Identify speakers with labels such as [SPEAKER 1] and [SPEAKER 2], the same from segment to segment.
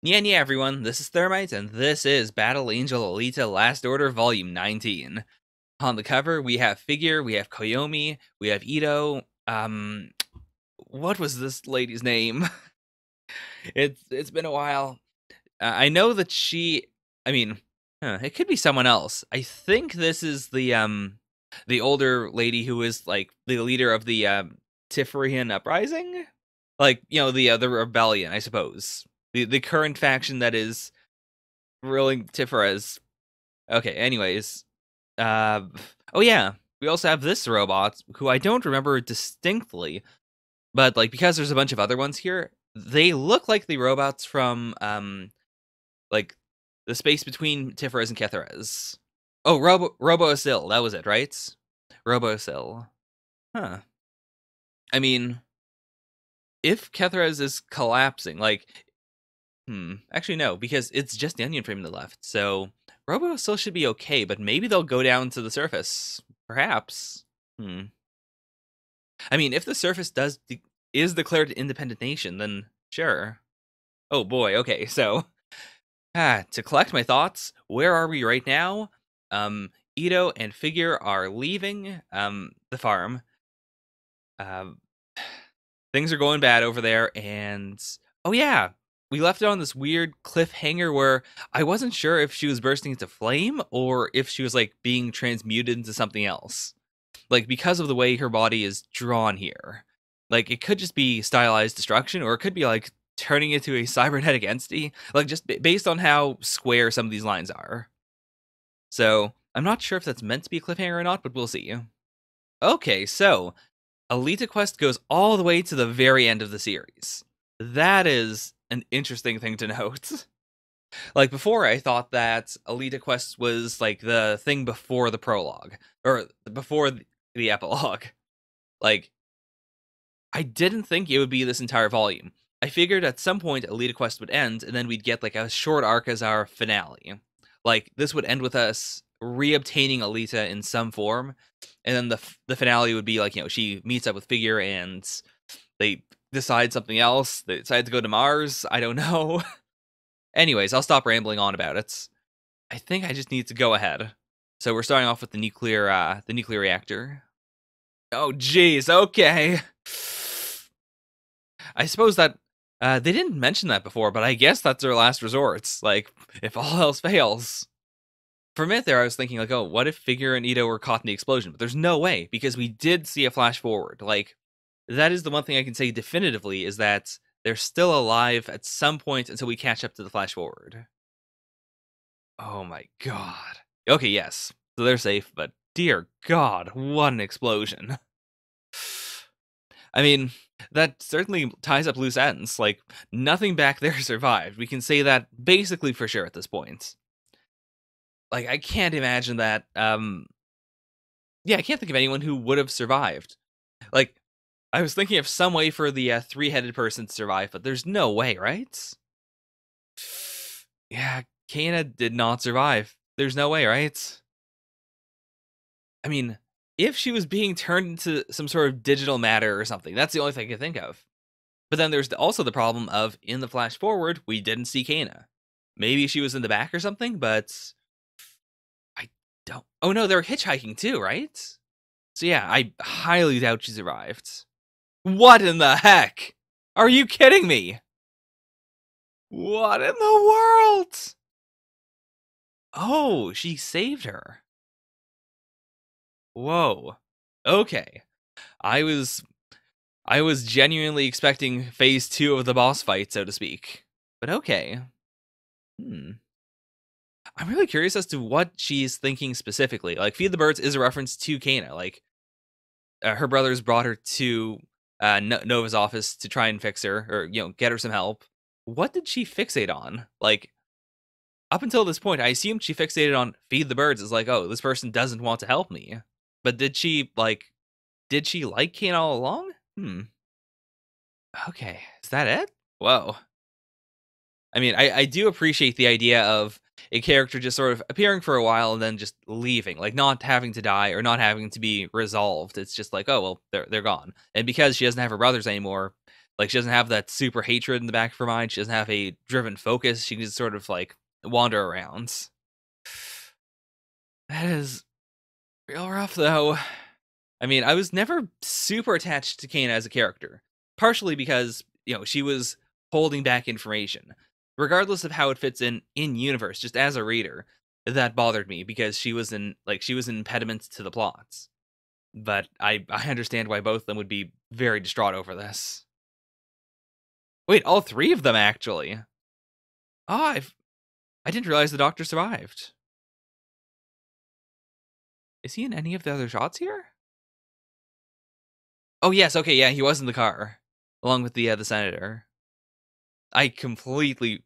[SPEAKER 1] Yeah, everyone, this is Thermite, and this is Battle Angel Alita Last Order Volume 19. On the cover, we have Figure, we have Koyomi, we have Ito, what was this lady's name? It's been a while. I know that it could be someone else. I think this is the older lady who is, like, the leader of the, Tiferian Uprising? Like, the rebellion, I suppose. The current faction that is ruling Tiferet. Okay, anyways. Oh yeah, we also have this robot, who I don't remember distinctly, but, like, because there's a bunch of other ones here, they look like the robots from, like, the space between Tiferet and Ketherez. Oh, Robo-Sil, that was it, right? Robo-Sil. Huh. I mean, if Ketherez is collapsing, like, actually no, because it's just the onion frame that left, so Robo still should be okay, but maybe they'll go down to the surface. Perhaps. I mean, if the surface is declared an independent nation, then sure. Oh boy, okay, so to collect my thoughts, where are we right now? Ito and Figure are leaving the farm. Things are going bad over there, and oh yeah, we left it on this weird cliffhanger where I wasn't sure if she was bursting into flame or if she was, like, being transmuted into something else. Like, because of the way her body is drawn here. Like, it could just be stylized destruction, or it could be, like, turning into a cybernetic entity. Like, just based on how square some of these lines are. So, I'm not sure if that's meant to be a cliffhanger or not, but we'll see. Okay, so Alita Quest goes all the way to the very end of the series. That is an interesting thing to note. Like, before, I thought that Alita Quest was, like, the thing before the prologue, or before the epilogue. Like, I didn't think it would be this entire volume. I figured at some point Alita Quest would end, and then we'd get, like, a short arc as our finale. Like, this would end with us reobtaining Alita in some form, and then the finale would be, like, she meets up with Figure, and they decide something else. They decide to go to Mars. I don't know. Anyways, I'll stop rambling on about it. I think I just need to go ahead. So we're starting off with the nuclear reactor. Oh, jeez. Okay. I suppose that they didn't mention that before, but I guess that's their last resort. Like, if all else fails. For a minute there, I was thinking, like, oh, what if Figure and Ito were caught in the explosion? But there's no way, because we did see a flash forward. Like, that is the one thing I can say definitively, is that they're still alive at some point until we catch up to the flash forward. Oh my god. Okay, yes. So they're safe, but dear god, what an explosion. I mean, that certainly ties up loose ends. Like, nothing back there survived. We can say that basically for sure at this point. Like, I can't imagine that, yeah, I can't think of anyone who would have survived. Like, I was thinking of some way for the three-headed person to survive, but there's no way, right? Yeah, Kana did not survive. There's no way, right? I mean, if she was being turned into some sort of digital matter or something, that's the only thing I can think of. But then there's also the problem of, in the flash forward, we didn't see Kana. Maybe she was in the back or something, but I don't. Oh no, they were hitchhiking too, right? So yeah, I highly doubt she survived. What in the heck? Are you kidding me? What in the world? Oh, she saved her. Whoa. Okay. I was genuinely expecting phase 2 of the boss fight, so to speak. But okay. I'm really curious as to what she's thinking specifically. Like, Feed the Birds is a reference to Kana. Like, her brothers brought her to Nova's office to try and fix her, or, get her some help. What did she fixate on? Like, up until this point, I assumed she fixated on Feed the Birds as, like, oh, this person doesn't want to help me. But did she like Kana all along? Okay, is that it? Whoa. I mean, I do appreciate the idea of a character just sort of appearing for a while and then just leaving, like, not having to die or not having to be resolved. It's just like, oh, well, they're gone. And because she doesn't have her brothers anymore, Like, she doesn't have that super hatred in the back of her mind. She doesn't have a driven focus. She can just sort of, like, wander around. That is real rough, though. I mean, I was never super attached to Kana as a character, partially because, she was holding back information. Regardless of how it fits in universe, just as a reader, that bothered me because she was an impediment to the plots. But I understand why both of them would be very distraught over this. Wait, all three of them actually. Oh, I didn't realize the doctor survived. Is he in any of the other shots here? Oh yes, okay, yeah, he was in the car along with the senator. I completely.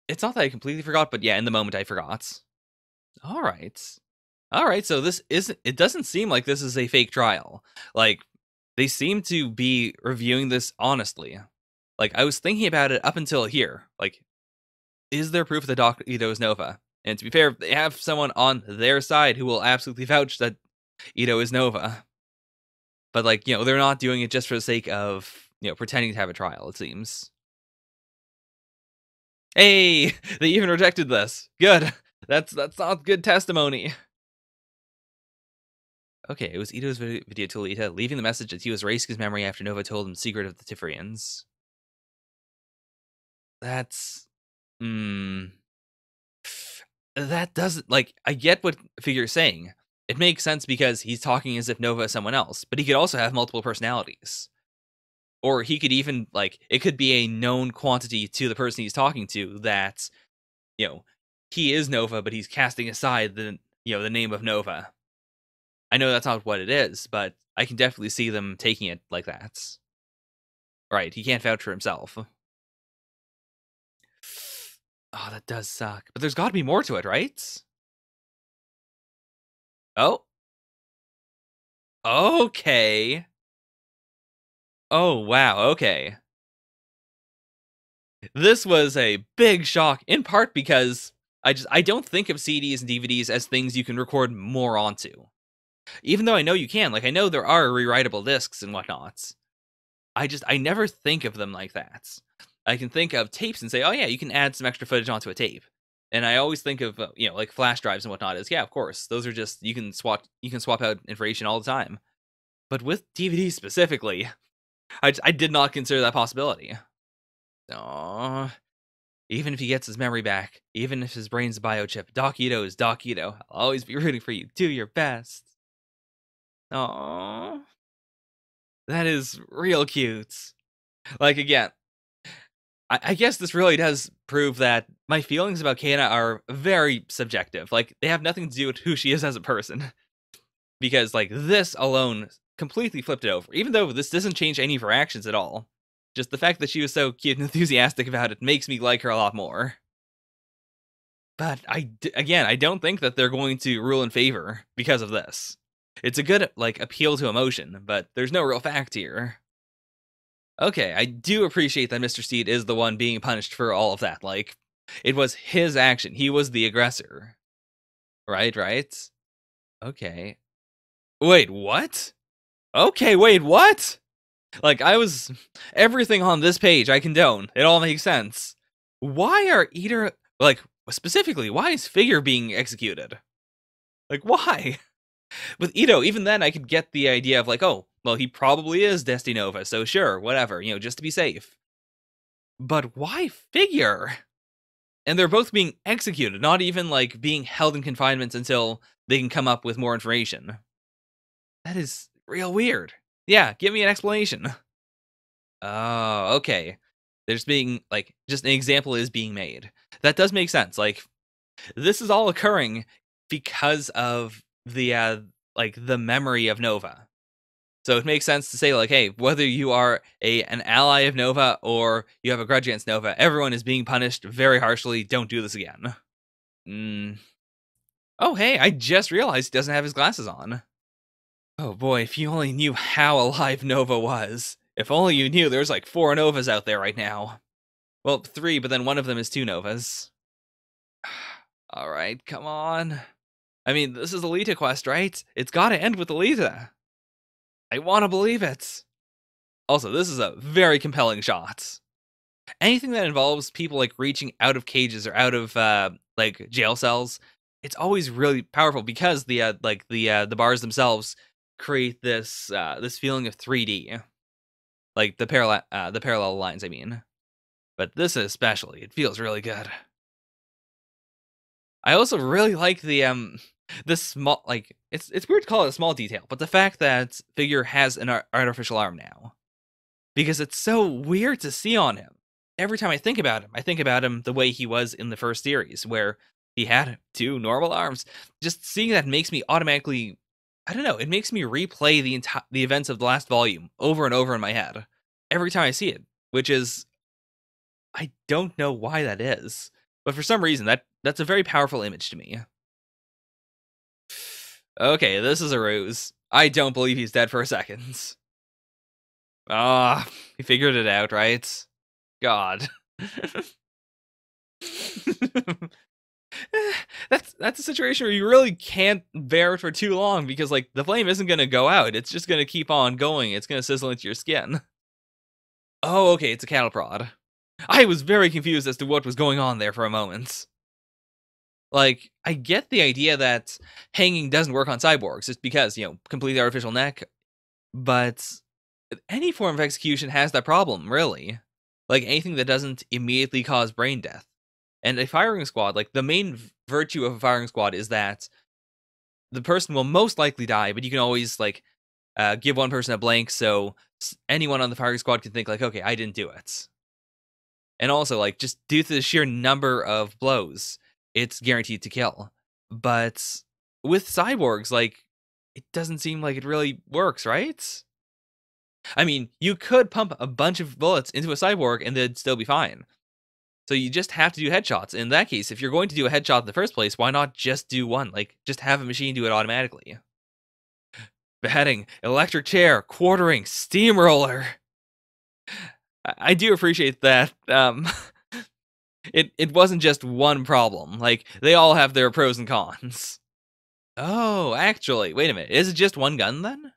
[SPEAKER 1] It's not that I completely forgot, but yeah, in the moment I forgot. All right. All right, so this isn't. It doesn't seem like this is a fake trial. Like, they seem to be reviewing this honestly. Like, I was thinking about it up until here. Like, is there proof that Doc Ito is Nova? And to be fair, they have someone on their side who will absolutely vouch that Ito is Nova. But, like, they're not doing it just for the sake of, pretending to have a trial, it seems. Hey, they even rejected this. Good. That's not good testimony. Okay, it was Ito's video to Alita, leaving the message that he was erasing his memory after Nova told him the secret of the Tiferians. That's... That doesn't... Like, I get what Figure's saying. It makes sense because he's talking as if Nova is someone else, but he could also have multiple personalities. Or he could even, like, it could be a known quantity to the person he's talking to that, he is Nova, but he's casting aside the name of Nova. I know that's not what it is, but I can definitely see them taking it like that. Right, he can't vouch for himself. Oh, that does suck. But there's got to be more to it, right? Oh. Okay. Oh, wow, okay. This was a big shock, in part because I don't think of CDs and DVDs as things you can record more onto. Even though I know you can, like, I know there are rewritable discs and whatnot. I never think of them like that. I can think of tapes and say, oh yeah, you can add some extra footage onto a tape. And I always think of, like flash drives and whatnot as, yeah, of course, those are just, you can swap out information all the time. But with DVDs specifically, I did not consider that possibility. Aww. Even if he gets his memory back, even if his brain's a biochip, Doc Ito is Doc Ito. I'll always be rooting for you. Do your best. Aww. That is real cute. Like, again, I guess this really does prove that my feelings about Kana are very subjective. Like, they have nothing to do with who she is as a person. Because, like, this alone completely flipped it over. Even though this doesn't change any of her actions at all. Just the fact that she was so cute and enthusiastic about it makes me like her a lot more. But, again, I don't think that they're going to rule in favor because of this. It's a good, like, appeal to emotion, but there's no real fact here. Okay, I do appreciate that Mr. Steed is the one being punished for all of that. Like, it was his action. He was the aggressor. Right? Okay. Wait, what? Okay, wait, what? Like, everything on this page I condone. It all makes sense. Why are like, specifically, why is Figure being executed? Like, why? With Ito, even then, I could get the idea of, like, oh, well, he probably is Destinova, so sure, whatever, just to be safe. But why Figure? And they're both being executed, not even, like, being held in confinement until they can come up with more information. That is real weird. Yeah, give me an explanation. Oh, okay. There's being, like, just an example is being made. That does make sense. Like, this is all occurring because of the, like, the memory of Nova. So it makes sense to say, like, hey, whether you are an ally of Nova or you have a grudge against Nova, everyone is being punished very harshly. Don't do this again. Oh, hey, I just realized he doesn't have his glasses on. Oh boy, if you only knew how alive Nova was. If only you knew there's like 4 Novas out there right now. Well, 3, but then one of them is 2 Novas. Alright, come on. I mean, this is Alita quest, right? It's gotta end with Alita. I wanna believe it. Also, this is a very compelling shot. Anything that involves people like reaching out of cages or out of like jail cells, it's always really powerful because the bars themselves create this feeling of 3D, like the parallel lines. I mean, but this especially, it feels really good. I also really like this small, like, it's weird to call it a small detail, but the fact that Figure has an artificial arm now, because it's so weird to see on him. Every time I think about him the way he was in the first series, where he had two normal arms. Just seeing that makes me automatically, I don't know, it makes me replay the events of the last volume over and over in my head every time I see it, which is, I don't know why that is, but for some reason that's a very powerful image to me. Okay, this is a ruse. I don't believe he's dead for a second. Ah, he figured it out, right? God. That's a situation where you really can't bear it for too long because, like, the flame isn't gonna go out. It's just gonna keep on going. It's gonna sizzle into your skin. Oh, okay, it's a cattle prod. I was very confused as to what was going on there for a moment. Like, I get the idea that hanging doesn't work on cyborgs just because, completely artificial neck, but any form of execution has that problem, really. Like, anything that doesn't immediately cause brain death. And a firing squad, like, the main virtue of a firing squad is that the person will most likely die, but you can always, like, give one person a blank so anyone on the firing squad can think, like, okay, I didn't do it. And also, like, just due to the sheer number of blows, it's guaranteed to kill. But with cyborgs, like, it doesn't seem like it really works, right? I mean, you could pump a bunch of bullets into a cyborg and they'd still be fine. So you just have to do headshots. In that case, if you're going to do a headshot in the first place, why not just do one? Like, just have a machine do it automatically. Beheading, electric chair, quartering, steamroller. I do appreciate that. It wasn't just one problem. Like, they all have their pros and cons. Oh, actually, wait a minute. Is it just one gun then?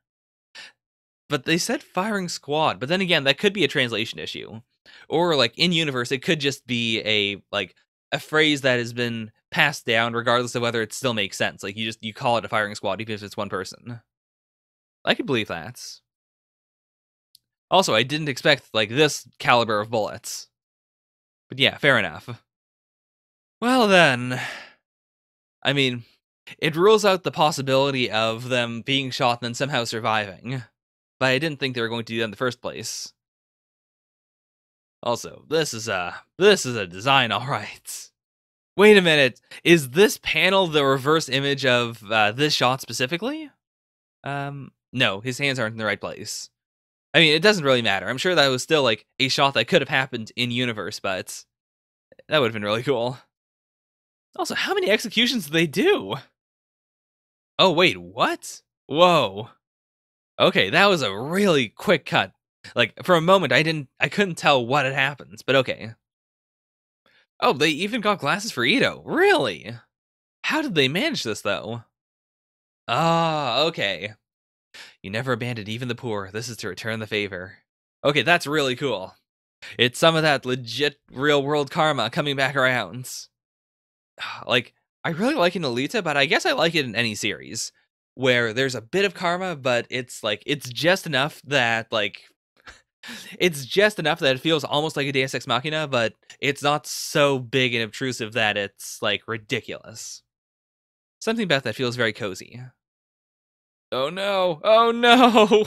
[SPEAKER 1] But they said firing squad, but then again, that could be a translation issue. Or, like, in universe, it could just be a phrase that has been passed down regardless of whether it still makes sense. Like, you call it a firing squad even if it's one person. I could believe that. Also, I didn't expect, like, this caliber of bullets. But yeah, fair enough. Well then, I mean, it rules out the possibility of them being shot and then somehow surviving. But I didn't think they were going to do that in the first place. Also, this is a design, all right. Wait a minute, is this panel the reverse image of this shot specifically? No, his hands aren't in the right place. I mean, it doesn't really matter. I'm sure that was still, like, a shot that could have happened in universe, but that would have been really cool. Also, how many executions do they do? Oh, wait, what? Whoa. Okay, that was a really quick cut. Like, for a moment, I couldn't tell what had happened, but okay. Oh, they even got glasses for Ito. Really? How did they manage this, though? Ah, okay. You never abandoned even the poor. This is to return the favor. Okay, that's really cool. It's some of that legit real-world karma coming back around. Like, I really like it in Alita, but I guess I like it in any series where there's a bit of karma, but it's like it's just enough that it feels almost like a Deus Ex Machina, but it's not so big and obtrusive that it's like ridiculous. Something about that feels very cozy. Oh no! Oh no!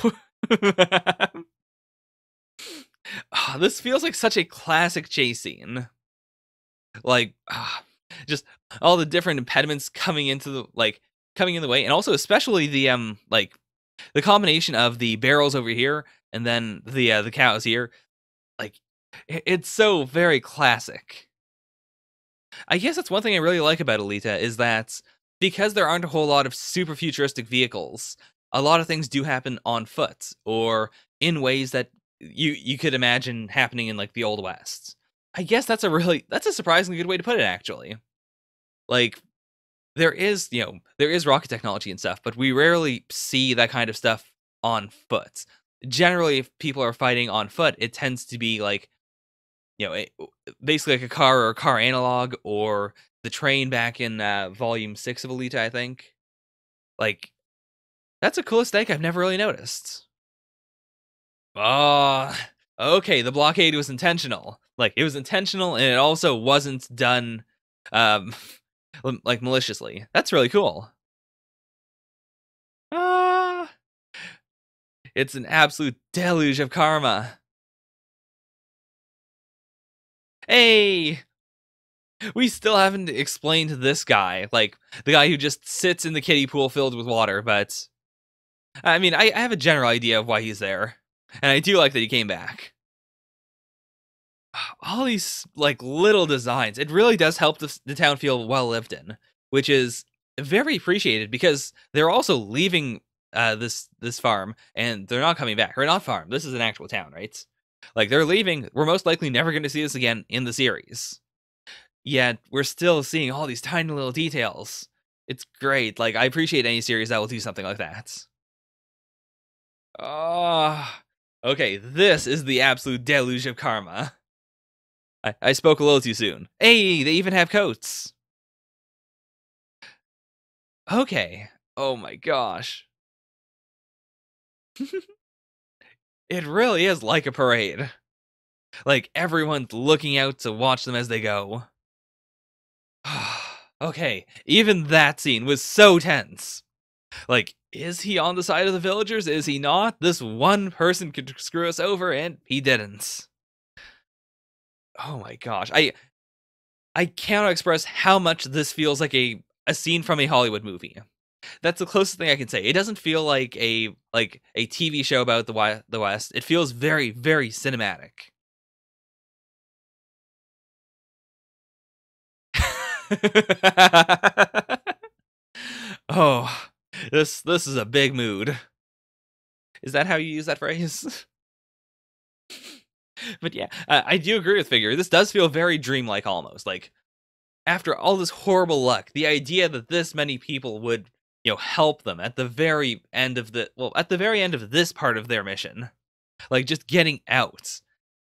[SPEAKER 1] This feels like such a classic chase scene. Like, just all the different impediments coming in the way, and also especially the the combination of the barrels over here and then the cows here. Like, it's so very classic. I guess that's one thing I really like about Alita is that because there aren't a whole lot of super futuristic vehicles, a lot of things do happen on foot or in ways that you could imagine happening in like the Old West. I guess that's a surprisingly good way to put it, actually. Like, there is rocket technology and stuff, but we rarely see that kind of stuff on foot. generally, if people are fighting on foot, it tends to be like, basically like a car or a car analog or the train back in Volume 6 of Alita, I think. Like, that's a cool aesthetic I've never really noticed. Oh, okay, the blockade was intentional. Like, it was intentional, and it also wasn't done, um, like, maliciously. That's really cool. Ah, it's an absolute deluge of karma. Hey! We still haven't explained this guy, like, the guy who just sits in the kiddie pool filled with water, but I mean, I have a general idea of why he's there, and I do like that he came back. All these, like, little designs, it really does help the town feel well lived in, which is very appreciated because they're also leaving this farm, and they're not coming back. Or not farm, this is an actual town, right? Like, they're leaving. We're most likely never going to see this again in the series. Yet, we're still seeing all these tiny little details. It's great. Like, I appreciate any series that will do something like that. Ah, okay, this is the absolute deluge of karma. I spoke a little too soon. Hey, they even have coats. Okay. Oh my gosh. It really is like a parade. Like, everyone's looking out to watch them as they go. Okay, even that scene was so tense. Like, is he on the side of the villagers? Is he not? This one person could screw us over, and he didn't. Oh my gosh. I cannot express how much this feels like a scene from a Hollywood movie. That's the closest thing I can say. It doesn't feel like a TV show about the West. It feels very, very cinematic. Oh, this is a big mood. Is that how you use that phrase? But yeah, I do agree with Figure. This does feel very dreamlike almost. Like, after all this horrible luck, the idea that this many people would, help them at the very end of this part of their mission, like just getting out.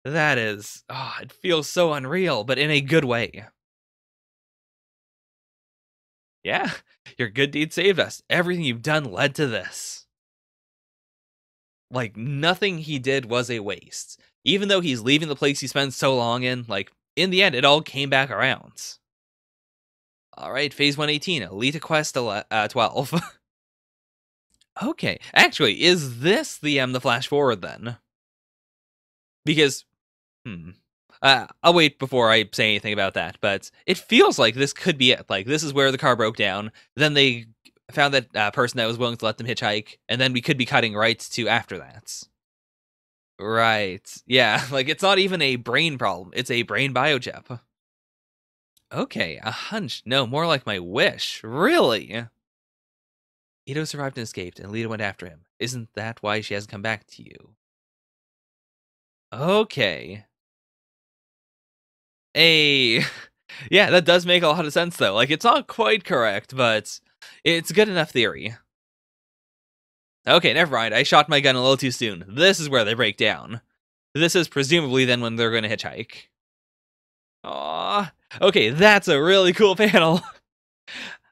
[SPEAKER 1] That is, it feels so unreal, but in a good way. Yeah, your good deed saved us. Everything you've done led to this. Like, nothing he did was a waste. Even though he's leaving the place he spent so long in, like, in the end, it all came back around. Alright, Phase 118, Alita Quest 12. Okay, actually, is this the flash forward then? Because, I'll wait before I say anything about that, but it feels like this could be it. Like, this is where the car broke down, then they found that person that was willing to let them hitchhike, and then we could be cutting right to after that. Right. Yeah, like, it's not even a brain problem, it's a brain biochip. Okay, a hunch. No, more like my wish. Really? Ito survived and escaped, and Lita went after him. Isn't that why she hasn't come back to you? Okay. Hey. Yeah, that does make a lot of sense, though. Like, it's not quite correct, but it's a good enough theory. Okay, never mind. I shot my gun a little too soon. This is where they break down. This is presumably then when they're going to hitchhike. Aww. Okay, that's a really cool panel.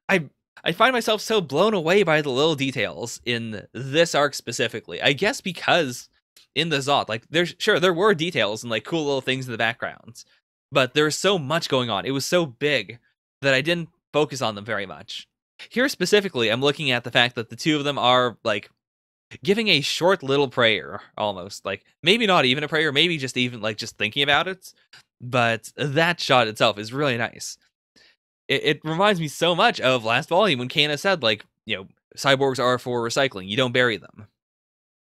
[SPEAKER 1] I find myself so blown away by the little details in this arc specifically. I guess because in the Zot, like, there were details and like cool little things in the background, but there's so much going on. It was so big that I didn't focus on them very much. Here specifically, I'm looking at the fact that the two of them are like giving a short little prayer, almost like maybe not even a prayer, maybe just even like just thinking about it. But that shot itself is really nice. It reminds me so much of last volume when Kana said, like, cyborgs are for recycling. You don't bury them,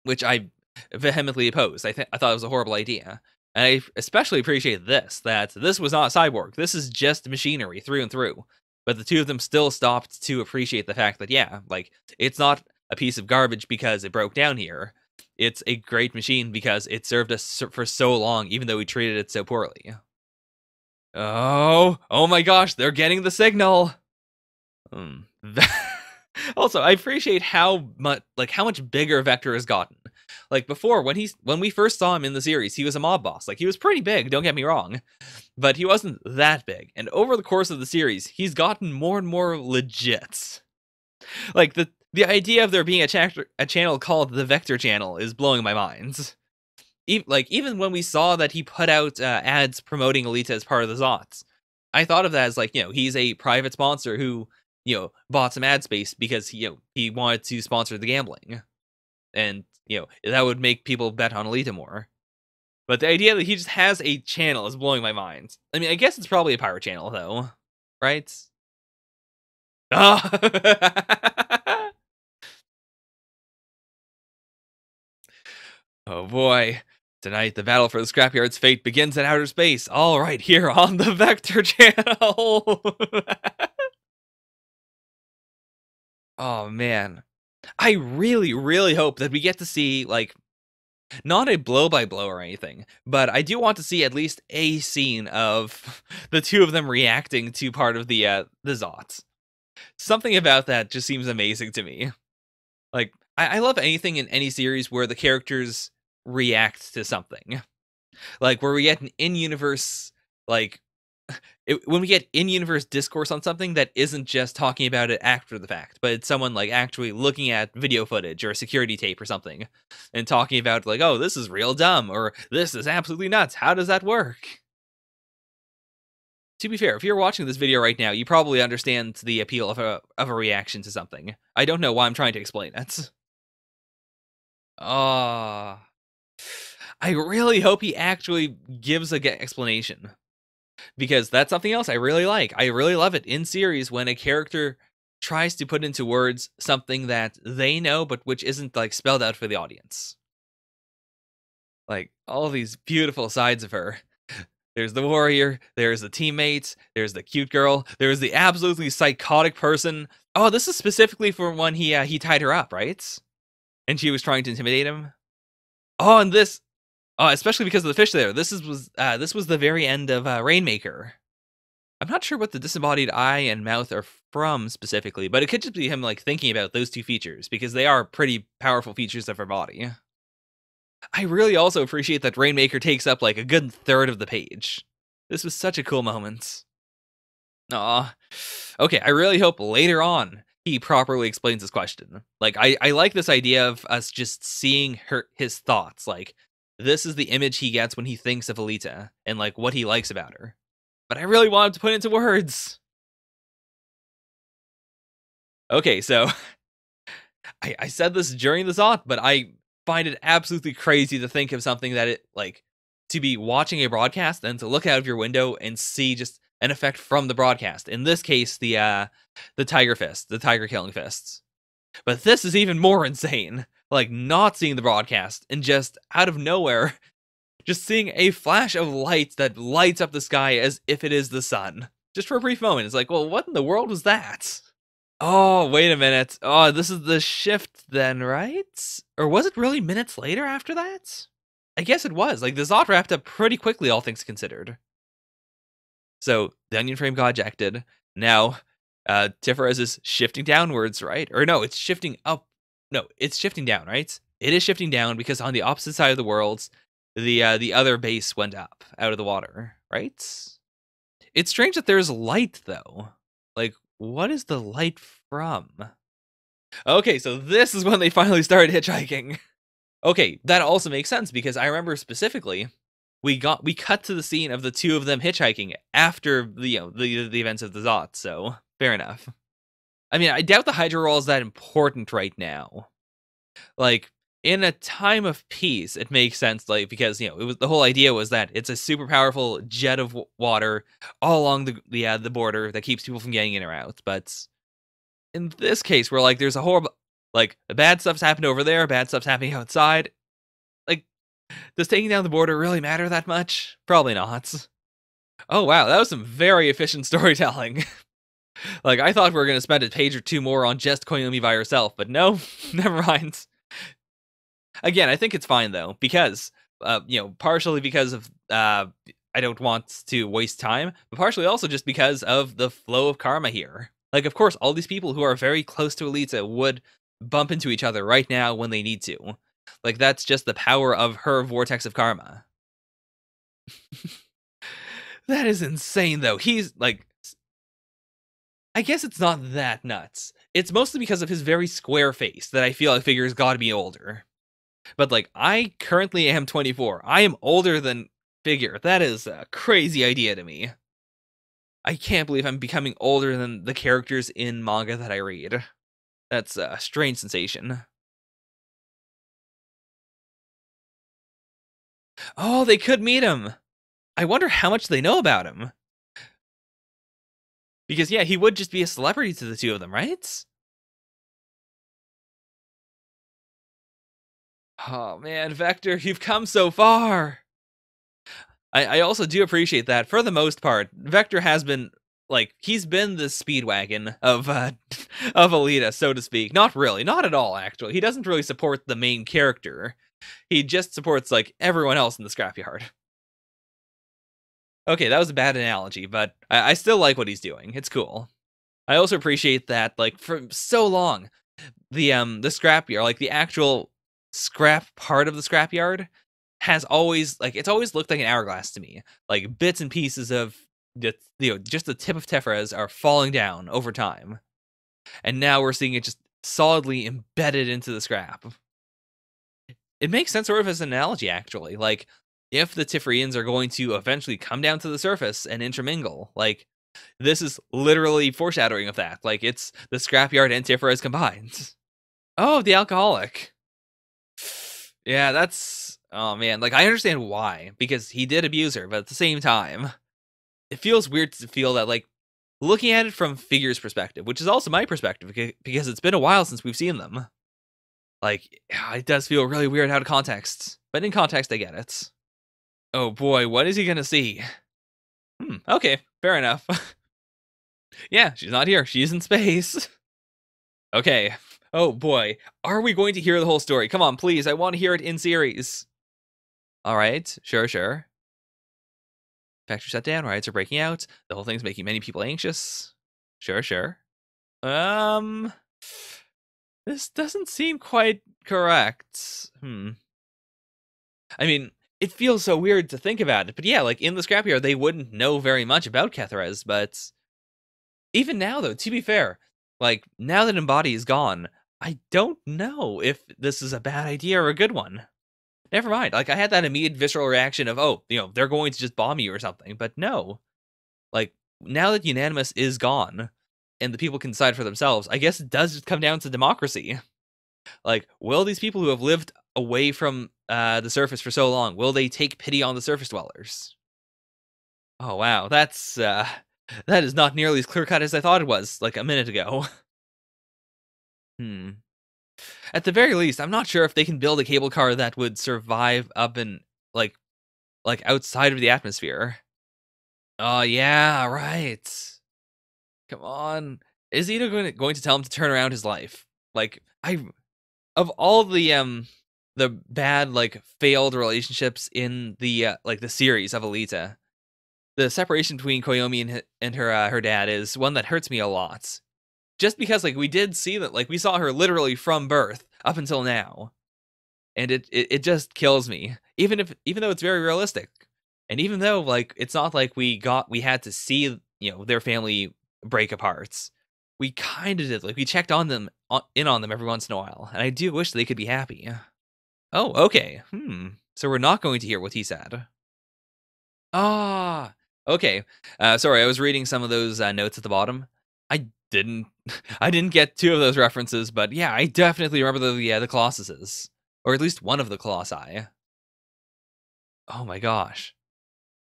[SPEAKER 1] which I vehemently opposed. I thought it was a horrible idea. And I especially appreciate that this was not cyborg. This is just machinery through and through. But the two of them still stopped to appreciate the fact that, yeah, like, it's not a piece of garbage because it broke down here. It's a great machine because it served us for so long, even though we treated it so poorly. Oh my gosh, they're getting the signal. Also, I appreciate how much bigger Vector has gotten. Like before, when we first saw him in the series, he was a mob boss. Like he was pretty big, don't get me wrong, but he wasn't that big. And over the course of the series, he's gotten more and more legit. Like the idea of there being a channel called the Vector Channel is blowing my mind. Even when we saw that he put out ads promoting Alita as part of the Zots, I thought of that as like, he's a private sponsor who, bought some ad space because he wanted to sponsor the gambling, and that would make people bet on Alita more. But the idea that he just has a channel is blowing my mind. I mean, I guess it's probably a pirate channel though, right? Oh. Oh boy. Tonight, the battle for the Scrapyard's fate begins in outer space. All right, here on the Vector Channel. Oh, man. I really, really hope that we get to see, like, not a blow-by-blow or anything, but I do want to see at least a scene of the two of them reacting to part of the Zots. Something about that just seems amazing to me. Like, I love anything in any series where the characters react to something, like where we get an in-universe, like when we get in-universe discourse on something that isn't just talking about it after the fact, but it's someone like actually looking at video footage or a security tape or something and talking about like, oh, this is real dumb, or this is absolutely nuts, how does that work? To be fair, if you're watching this video right now, you probably understand the appeal of a reaction to something. I don't know why I'm trying to explain it. Ah. I really hope he actually gives an explanation, because that's something else I really like. I really love it in series when a character tries to put into words something that they know, but which isn't like spelled out for the audience. Like all these beautiful sides of her. There's the warrior, there's the teammates, there's the cute girl, there's the absolutely psychotic person. Oh, this is specifically for when he tied her up, right? And she was trying to intimidate him. Oh, and this. Especially because of the fish there. This was the very end of Rainmaker. I'm not sure what the disembodied eye and mouth are from specifically, but it could just be him like thinking about those two features, because they are pretty powerful features of her body. I really also appreciate that Rainmaker takes up like a good third of the page. This was such a cool moment. Aw. Okay, I really hope later on he properly explains his question. Like, I like this idea of us just seeing his thoughts. Like, this is the image he gets when he thinks of Alita, and like what he likes about her. But I really want him to put it into words. Okay, so I said this during the Zot, but I find it absolutely crazy to think of something that it like to be watching a broadcast and to look out of your window and see just an effect from the broadcast. In this case, the tiger fist, the tiger killing fists. But this is even more insane. Like, not seeing the broadcast and just out of nowhere, just seeing a flash of light that lights up the sky as if it is the sun. Just for a brief moment. It's like, well, what in the world was that? Oh, wait a minute. Oh, this is the shift then, right? Or was it really minutes later after that? I guess it was. Like, the Zot wrapped up pretty quickly, all things considered. So, the onion frame got ejected. Now, Tiferes is shifting downwards, right? Or no, it's shifting up. No, it's shifting down, right? It is shifting down because on the opposite side of the worlds, the other base went up out of the water, right? It's strange that there's light, though. Like, what is the light from? Okay, so this is when they finally started hitchhiking. Okay, that also makes sense because I remember specifically we cut to the scene of the two of them hitchhiking after the events of the Zot, so fair enough. I mean, I doubt the Hydra roll is that important right now. Like, in a time of peace, it makes sense, like, because, it was the whole idea was that it's a super powerful jet of water all along the border that keeps people from getting in or out. But in this case, where, like, there's a horrible, like, bad stuff's happened over there, bad stuff's happening outside, like, does taking down the border really matter that much? Probably not. Oh, wow, that was some very efficient storytelling. Like, I thought we were going to spend a page or two more on just Koyomi by herself, but no, never mind. Again, I think it's fine, though, because, partially because of, I don't want to waste time, but partially also just because of the flow of karma here. Like, of course, all these people who are very close to Alita would bump into each other right now when they need to. Like, that's just the power of her vortex of karma. That is insane, though. He's like, I guess it's not that nuts. It's mostly because of his very square face that I feel like Figure's gotta be older. But, like, I currently am 24. I am older than Figure. That is a crazy idea to me. I can't believe I'm becoming older than the characters in manga that I read. That's a strange sensation. Oh, they could meet him. I wonder how much they know about him. Because, yeah, he would just be a celebrity to the two of them, right? Oh, man, Vector, you've come so far. I also do appreciate that, for the most part, Vector has been, like, he's been the speedwagon of, of Alita, so to speak. Not really, not at all, actually. He doesn't really support the main character. He just supports, like, everyone else in the scrapyard. Okay, that was a bad analogy, but I still like what he's doing. It's cool. I also appreciate that, like, for so long, the scrapyard, like, the actual scrap part of the scrapyard has always, like, it's always looked like an hourglass to me. Like, bits and pieces of just the tip of Tefres are falling down over time. And now we're seeing it just solidly embedded into the scrap. It makes sense sort of as an analogy, actually. Like, if the Tifrians are going to eventually come down to the surface and intermingle, like, this is literally foreshadowing of that. Like, it's the scrapyard and Tifres combined. Oh, the alcoholic. Yeah, that's... Oh, man. Like, I understand why. Because he did abuse her, but at the same time, it feels weird to feel that, like, looking at it from Figure's perspective, which is also my perspective, because it's been a while since we've seen them. Like, it does feel really weird out of context. But in context, I get it. Oh boy, what is he gonna see? Okay, fair enough. Yeah, she's not here. She's in space. Okay. Oh boy. Are we going to hear the whole story? Come on, please. I want to hear it in series. All right. Sure. Factory shut down. Riots are breaking out. The whole thing's making many people anxious. Sure. Um... This doesn't seem quite correct. I mean, it feels so weird to think about it, but yeah, like, in the scrapyard, they wouldn't know very much about Kethrez, but even now, though, to be fair, like, now that Embody is gone, I don't know if this is a bad idea or a good one. Never mind, like, I had that immediate visceral reaction of, oh, they're going to just bomb you or something, but no. Like, now that Unanimous is gone, and the people can decide for themselves, I guess it does just come down to democracy. Like, will these people who have lived away from the surface for so long, will they take pity on the surface dwellers? Oh wow, that is not nearly as clear cut as I thought it was like a minute ago. At the very least, I'm not sure if they can build a cable car that would survive up in like outside of the atmosphere. Oh yeah, right. Come on, is Ito going to tell him to turn around his life? Like, of all the bad, like, failed relationships in the like the series of Alita, the separation between Koyomi and her dad is one that hurts me a lot. Just because, like, we did see that, like, we saw her literally from birth up until now, and it just kills me. Even though it's very realistic, and even though, like, it's not like we had to see their family break apart. We kind of did. Like, we checked on them in on them every once in a while, and I do wish they could be happy. Oh, okay. So we're not going to hear what he said. Ah, okay. Sorry, I was reading some of those notes at the bottom. I didn't, I didn't get two of those references, but yeah, I definitely remember the Colossuses, or at least one of the Colossi. Oh my gosh,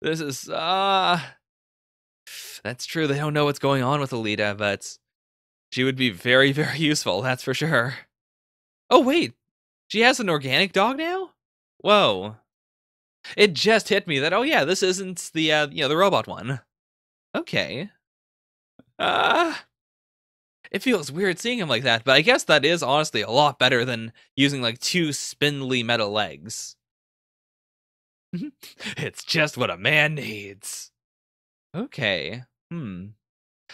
[SPEAKER 1] this is that's true. They don't know what's going on with Alita, but she would be very, very useful. That's for sure. Oh wait, she has an organic dog now? Whoa. It just hit me that, oh yeah, this isn't the the robot one. Okay. Uh it feels weird seeing him like that, but I guess that is honestly a lot better than using like two spindly metal legs. It's just what a man needs. Okay.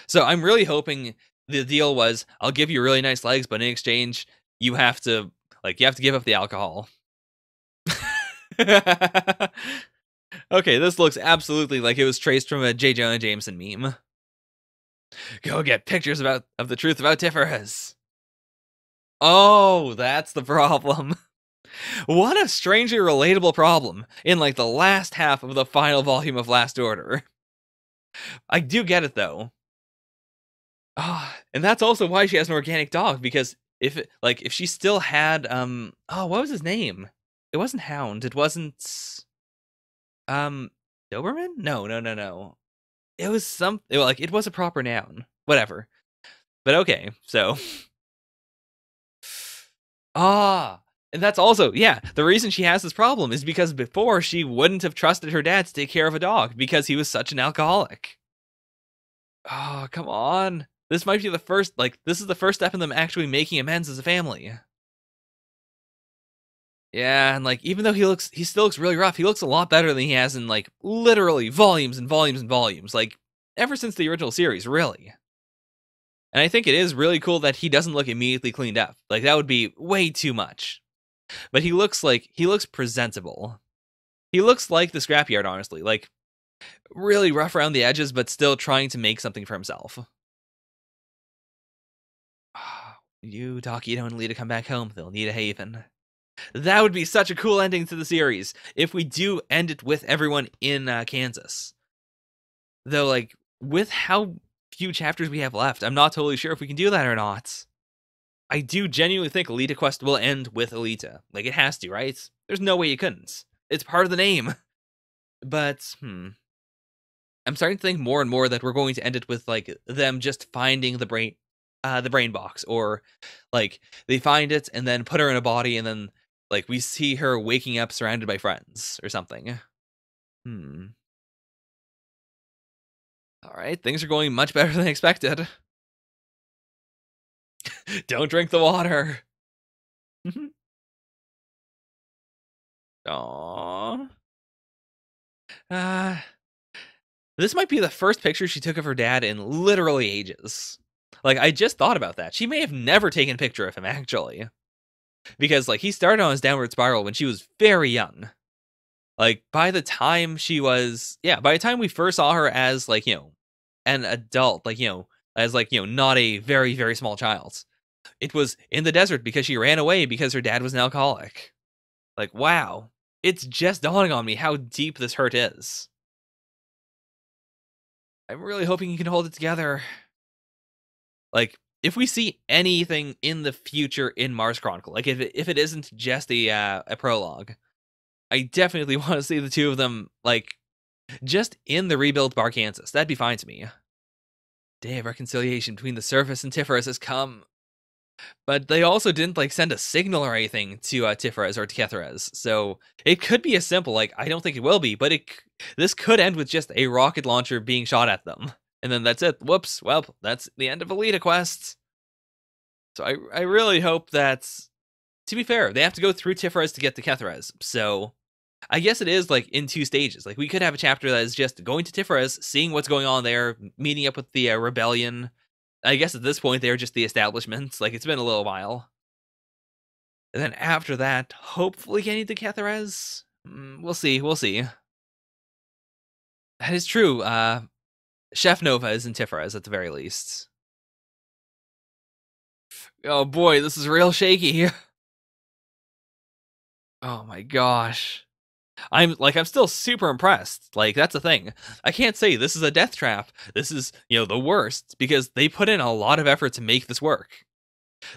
[SPEAKER 1] So I'm really hoping the deal was, I'll give you really nice legs, but in exchange, you have to give up the alcohol. Okay, this looks absolutely like it was traced from a J. Jonah Jameson meme. Go get pictures of the truth about Tiferes. Oh, that's the problem. What a strangely relatable problem in like the last half of the final volume of Last Order. I do get it though. And that's also why she has an organic dog, because if she still had what was his name? It wasn't Hound. It wasn't Doberman? No. It was it was a proper noun. Whatever. But okay, so and that's also, yeah, the reason she has this problem is because before she wouldn't have trusted her dad to take care of a dog because he was such an alcoholic. Oh, come on. This might be the first, this is the first step in them actually making amends as a family. Yeah, and even though he still looks really rough, he looks a lot better than he has in literally volumes and volumes and volumes, ever since the original series, really. And I think it is really cool that he doesn't look immediately cleaned up. That would be way too much. But he looks presentable. He looks like the scrapyard, honestly. Really rough around the edges, but still trying to make something for himself. You, Takito, and Alita come back home. They'll need a haven. That would be such a cool ending to the series if we do end it with everyone in Kansas. Though, with how few chapters we have left, I'm not totally sure if we can do that or not. I do genuinely think Alita Quest will end with Alita. It has to, right? There's no way you couldn't. It's part of the name. But, I'm starting to think more and more that we're going to end it with, them just finding the brain box. Or, they find it and then put her in a body and then, we see her waking up surrounded by friends or something. Alright, things are going much better than expected. Don't drink the water. Aww. This might be the first picture she took of her dad in literally ages. I just thought about that. She may have never taken a picture of him, actually. Because, he started on his downward spiral when she was very young. By the time we first saw her as, an adult, as, not a very, very small child. It was in the desert because she ran away because her dad was an alcoholic. Wow. It's just dawning on me how deep this hurt is. I'm really hoping you can hold it together. If we see anything in the future in Mars Chronicle, if it isn't just a prologue, I definitely want to see the two of them, just in the rebuilt Bar Kansas. That'd be fine to me. Day of reconciliation between the surface and Tiferes has come. But they also didn't, send a signal or anything to Tiferes or to Ketherez. So it could be as simple, I don't think it will be, but this could end with just a rocket launcher being shot at them. And then that's it. Whoops. Well, that's the end of Alita Quest. So I really hope that, to be fair, they have to go through Tiferes to get to Ketherez. So I guess it is, in two stages. We could have a chapter that is just going to Tiferes, seeing what's going on there, meeting up with the rebellion. I guess at this point, they're just the establishments. It's been a little while. And then after that, hopefully getting to Ketherez. We'll see. That is true. Chef Nova is in Tiferes at the very least. Oh boy, this is real shaky. Oh my gosh. I'm still super impressed. That's the thing. I can't say this is a death trap. This is, the worst, because they put in a lot of effort to make this work.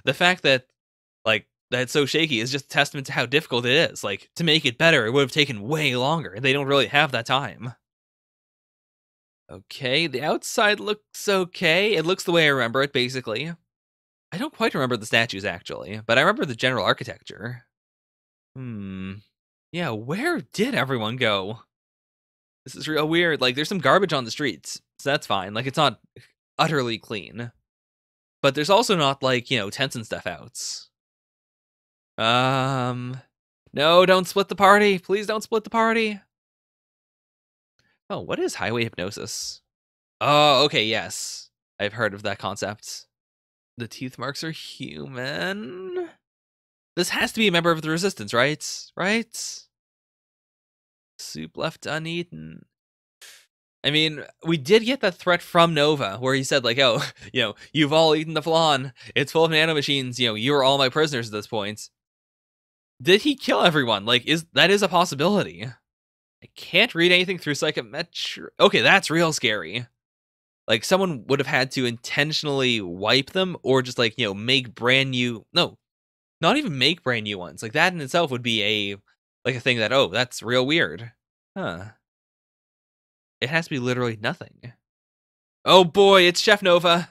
[SPEAKER 1] The fact that, that's so shaky is just a testament to how difficult it is. To make it better, it would have taken way longer. They don't really have that time. Okay, the outside looks okay. It looks the way I remember it, basically. I don't quite remember the statues, actually, but I remember the general architecture. Yeah, where did everyone go? This is real weird. There's some garbage on the streets, so that's fine. It's not utterly clean. But there's also not, tents and stuff out. No, don't split the party. Please don't split the party. Oh, what is highway hypnosis? Oh, okay, yes. I've heard of that concept. The teeth marks are human. This has to be a member of the Resistance, right? Right? Soup left uneaten. I mean, we did get that threat from Nova where he said, like, oh, you've all eaten the flan. It's full of nanomachines. You're all my prisoners at this point. Did he kill everyone? Like, that is a possibility. I can't read anything through psychometry. Okay, that's real scary. Like, someone would have had to intentionally wipe them or just, like, make brand new... No, not even make brand new ones. Like, that in itself would be a thing that, oh, that's real weird. Huh. It has to be literally nothing. Oh boy, it's Chef Nova.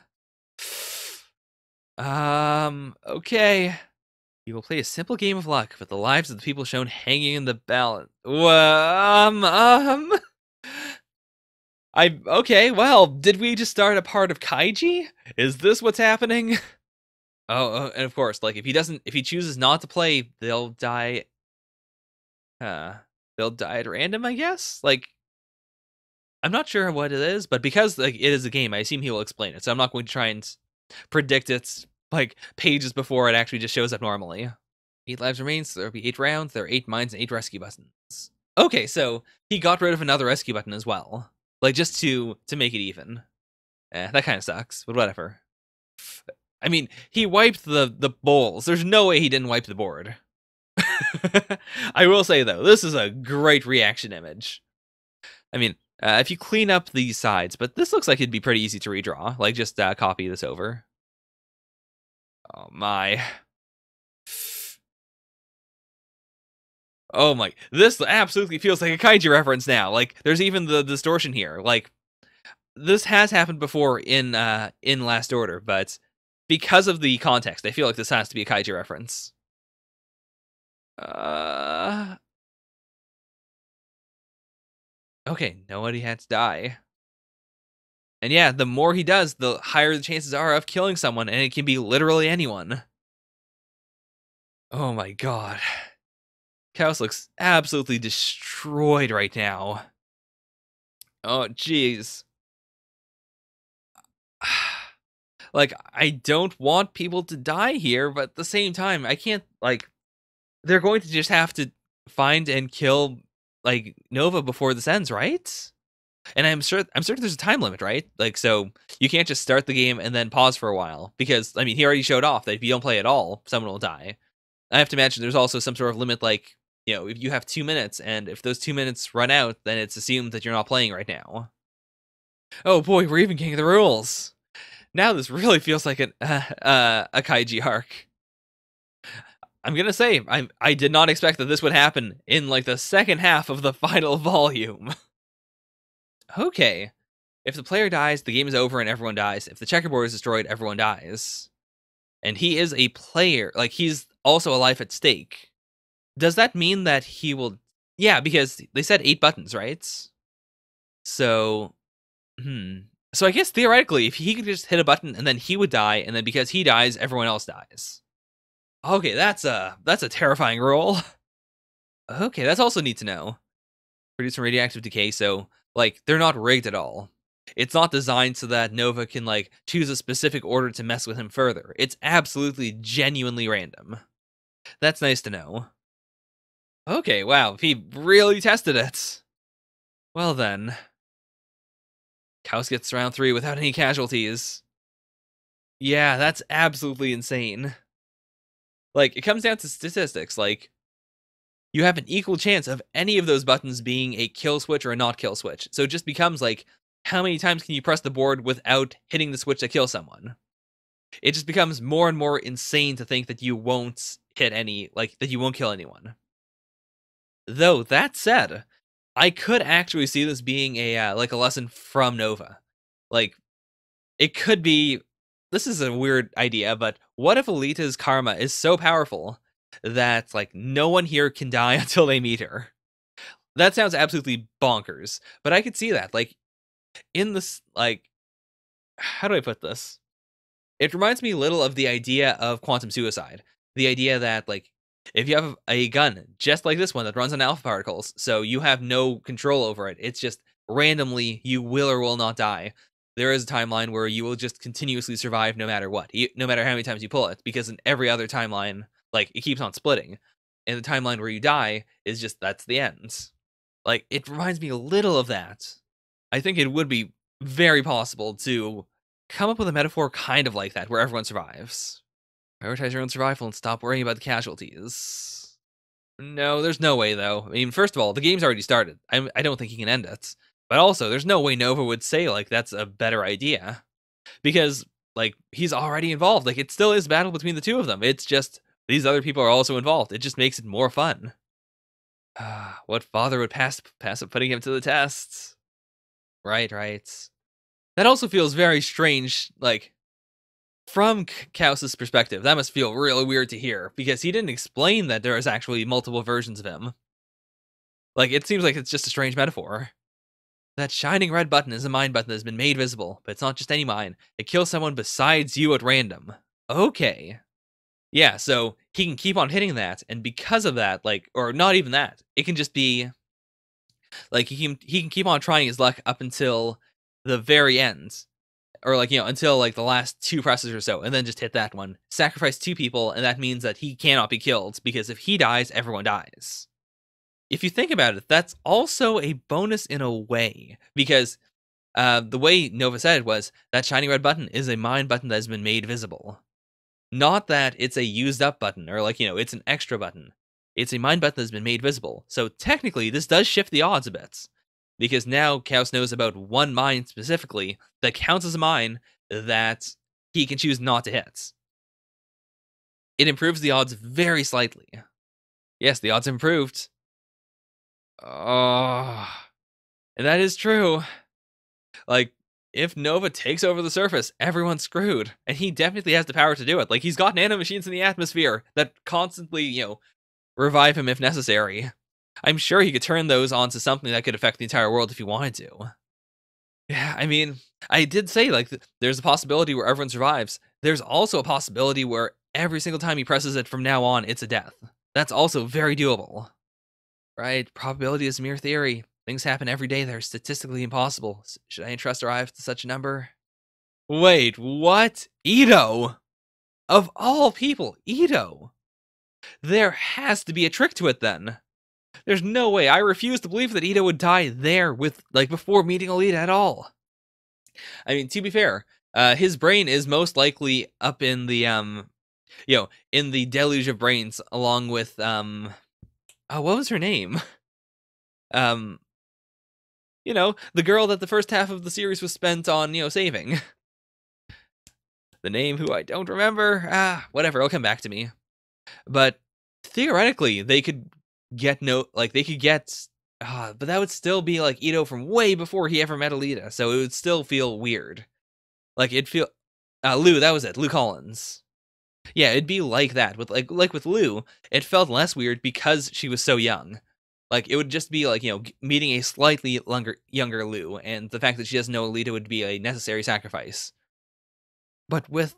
[SPEAKER 1] Okay. You will play a simple game of luck with the lives of the people shown hanging in the balance. Okay, well, did we just start a part of Kaiji? Is this what's happening? Oh, and of course, like, if he chooses not to play, they'll die. They'll die at random, I guess? Like, I'm not sure what it is, but because, like, it is a game, I assume he will explain it, so I'm not going to try and predict it, like, pages before it actually just shows up normally. 8 lives remains, so there'll be 8 rounds, there are 8 mines and 8 rescue buttons. Okay, so he got rid of another rescue button as well. Like, just to make it even. That kind of sucks, but whatever. I mean, he wiped the bowls. There's no way he didn't wipe the board. I will say, though, this is a great reaction image. I mean, if you clean up these sides, but this looks like it'd be pretty easy to redraw. Like, just copy this over. Oh, my. Oh, my. This absolutely feels like a Kaiji reference now. Like, there's even the distortion here. Like, this has happened before in Last Order, but because of the context, I feel like this has to be a Kaiji reference. Okay, nobody had to die. And yeah, the more he does, the higher the chances are of killing someone, and it can be literally anyone. Oh my god. Chaos looks absolutely destroyed right now. Oh, jeez. Like, I don't want people to die here, but at the same time, I can't, like... They're going to just have to find and kill, like, Nova before this ends, right? And I'm certain there's a time limit, right? Like, so you can't just start the game and then pause for a while. Because, I mean, he already showed off that if you don't play at all, someone will die. I have to imagine there's also some sort of limit, like, if you have 2 minutes, and if those 2 minutes run out, then it's assumed that you're not playing right now. Oh boy, we're even getting the rules. Now this really feels like a Kaiji arc. I'm gonna say, I did not expect that this would happen in, like, the second half of the final volume. Okay. If the player dies, the game is over and everyone dies. If the checkerboard is destroyed, everyone dies. And he is a player. Like, he's also a life at stake. Does that mean that he will... Yeah, because they said 8 buttons, right? So... So I guess, theoretically, if he could just hit a button and then he would die, and then because he dies, everyone else dies. Okay, that's a terrifying rule. Okay, that's also neat to know. Produce from radioactive decay, so, like, they're not rigged at all. It's not designed so that Nova can, like, choose a specific order to mess with him further. It's absolutely, genuinely random. That's nice to know. Okay, wow, he really tested it. Well then. Kaos gets round 3 without any casualties. Yeah, that's absolutely insane. Like, it comes down to statistics, like, you have an equal chance of any of those buttons being a kill switch or a not kill switch. So it just becomes like, how many times can you press the board without hitting the switch to kill someone? It just becomes more and more insane to think that you won't hit any, like, that you won't kill anyone. Though, that said, I could actually see this being a, like, a lesson from Nova. Like, it could be... This is a weird idea, but what if Alita's karma is so powerful that, like, no one here can die until they meet her? That sounds absolutely bonkers, but I could see that. Like, in this, like, how do I put this? It reminds me a little of the idea of quantum suicide. The idea that, like, if you have a gun just like this one that runs on alpha particles, so you have no control over it, it's just randomly you will or will not die. There is a timeline where you will just continuously survive no matter what, no matter how many times you pull it, because in every other timeline, like, it keeps on splitting. And the timeline where you die is just, that's the end. Like, it reminds me a little of that. I think it would be very possible to come up with a metaphor kind of like that, where everyone survives. Prioritize your own survival and stop worrying about the casualties. No, there's no way, though. I mean, first of all, the game's already started. I don't think he can end it. But also, there's no way Nova would say, like, that's a better idea. Because, like, he's already involved. Like, it still is a battle between the two of them. It's just, these other people are also involved. It just makes it more fun. What father would pass up putting him to the tests? Right. That also feels very strange, like, from Kaus's perspective. That must feel really weird to hear, because he didn't explain that there is actually multiple versions of him. Like, it seems like it's just a strange metaphor. That shining red button is a mind button that has been made visible, but it's not just any mind. It kills someone besides you at random. Okay. Yeah, so he can keep on hitting that, and because of that, like, or not even that, it can just be, like, he can keep on trying his luck up until the very end. Or, like, until, like, the last 2 presses or so, and then just hit that one. Sacrifice 2 people, and that means that he cannot be killed, because if he dies, everyone dies. If you think about it, that's also a bonus in a way, because the way Nova said it was, that shiny red button is a mind button that has been made visible. Not that it's a used up button, or, like, it's an extra button. It's a mind button that has been made visible. So technically, this does shift the odds a bit. Because now Kaus knows about one mine specifically that counts as a mine that he can choose not to hit. It improves the odds very slightly. Yes, the odds improved. Oh, and that is true. Like, if Nova takes over the surface, everyone's screwed. And he definitely has the power to do it. Like, he's got nanomachines in the atmosphere that constantly, revive him if necessary. I'm sure he could turn those onto something that could affect the entire world if he wanted to. Yeah, I mean, I did say, like, there's a possibility where everyone survives. There's also a possibility where every single time he presses it from now on, it's a death. That's also very doable. Right? Probability is a mere theory. Things happen every day that are statistically impossible. Should I entrust our lives to such a number? Wait, what? Ito? Of all people, Ito? There has to be a trick to it then. There's no way. I refuse to believe that Ito would die there with, like, before meeting Alita at all. I mean, to be fair, his brain is most likely up in the, in the deluge of brains, along with, what was her name? The girl that the first half of the series was spent on, saving. The name who I don't remember. Whatever, it'll come back to me. But theoretically, they could get but that would still be like Ito from way before he ever met Alita, so it would still feel weird. Like, it'd feel Lou, that was it, Lou Collins. Yeah, it'd be like that. With like with Lou, it felt less weird because she was so young. Like, it would just be like, meeting a slightly younger Lou, and the fact that she doesn't know Alita would be a necessary sacrifice. But with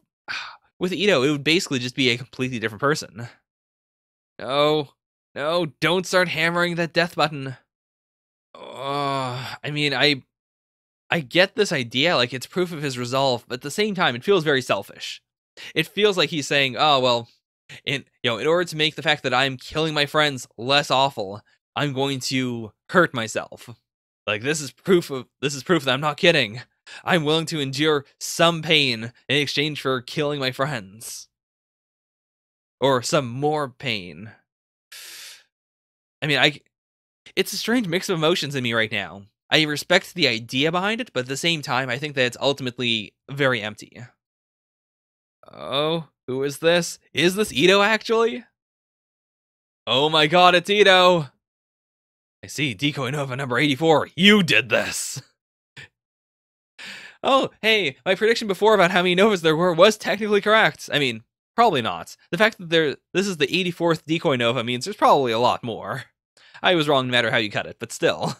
[SPEAKER 1] Ito, it would basically just be a completely different person. No, don't start hammering that death button. I mean, I get this idea, like, it's proof of his resolve, but at the same time, it feels very selfish. It feels like he's saying, oh, well, in order to make the fact that I'm killing my friends less awful, I'm going to hurt myself. Like, this is proof that I'm not kidding. I'm willing to endure some pain in exchange for killing my friends. Or some more pain. I mean, it's a strange mix of emotions in me right now. I respect the idea behind it, but at the same time, I think that it's ultimately very empty. Oh, who is this? Is this Ito, actually? Oh my god, it's Ito! I see, Decoy Nova number 84. You did this! Oh, hey, my prediction before about how many Novas there were was technically correct. I mean, probably not. The fact that this is the 84th Decoy Nova means there's probably a lot more. I was wrong no matter how you cut it, but still.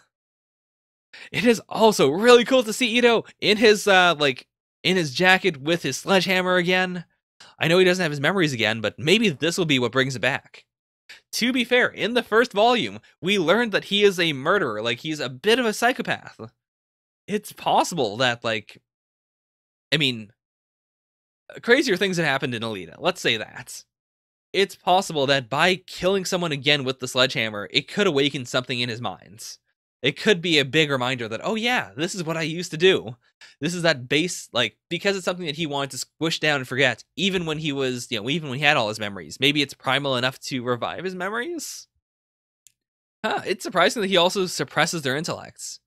[SPEAKER 1] It is also really cool to see Ito in his, in his jacket with his sledgehammer again. I know he doesn't have his memories again, but maybe this will be what brings it back. To be fair, in the first volume, we learned that he is a murderer, like, he's a bit of a psychopath. It's possible that, like, I mean, crazier things have happened in Alita, let's say that. It's possible that by killing someone again with the sledgehammer, it could awaken something in his mind. It could be a big reminder that, oh yeah, this is what I used to do. This is that base, like, because it's something that he wanted to squish down and forget, even when he was, even when he had all his memories. Maybe it's primal enough to revive his memories? Huh, it's surprising that he also suppresses their intellects.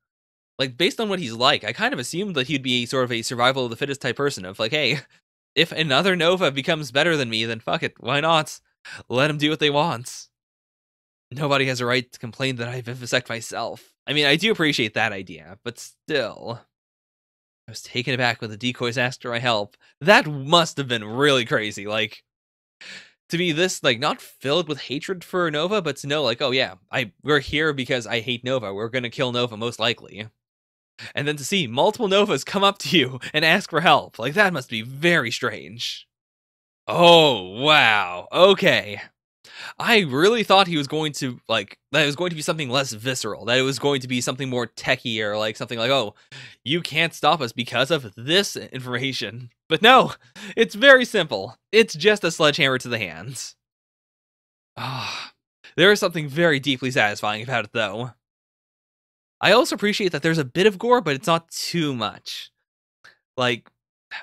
[SPEAKER 1] Like, based on what he's like, I kind of assumed that he'd be sort of a survival of the fittest type person of like, hey, if another Nova becomes better than me, then fuck it, why not? Let them do what they want. Nobody has a right to complain that I vivisect myself. I mean, I do appreciate that idea, but still. I was taken aback when the decoys asked for my help. That must have been really crazy, like, to be this, like, not filled with hatred for Nova, but to know, like, oh yeah, we're here because I hate Nova, we're gonna kill Nova most likely. And then to see multiple Novas come up to you and ask for help, like, that must be very strange. Oh, wow, okay. I really thought he was going to, like, that it was going to be something less visceral, that it was going to be something more techie or, like, something like, oh, you can't stop us because of this information. But no, it's very simple. It's just a sledgehammer to the hands. Ah, there is something very deeply satisfying about it, though. I also appreciate that there's a bit of gore, but it's not too much. Like,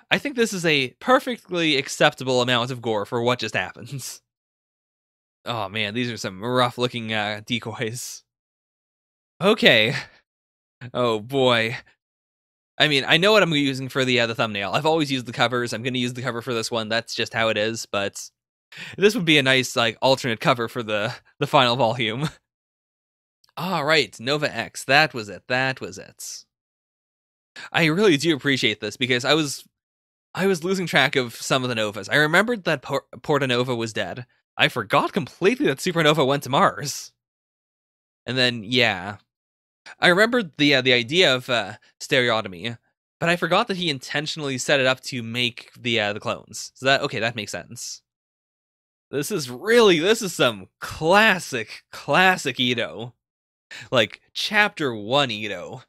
[SPEAKER 1] I think this is a perfectly acceptable amount of gore for what just happens. Oh man, these are some rough looking decoys. Okay. Oh boy. I mean, I know what I'm using for the thumbnail. I've always used the covers. I'm going to use the cover for this one. That's just how it is. But this would be a nice like alternate cover for the final volume. All right, Nova X. That was it. That was it. I really do appreciate this because I was losing track of some of the Novas. I remembered that Portanova was dead. I forgot completely that Supernova went to Mars. And then, yeah. I remembered the idea of stereotomy, but I forgot that he intentionally set it up to make the clones. So that makes sense. This is some classic Ito. Like, chapter 1 Ito.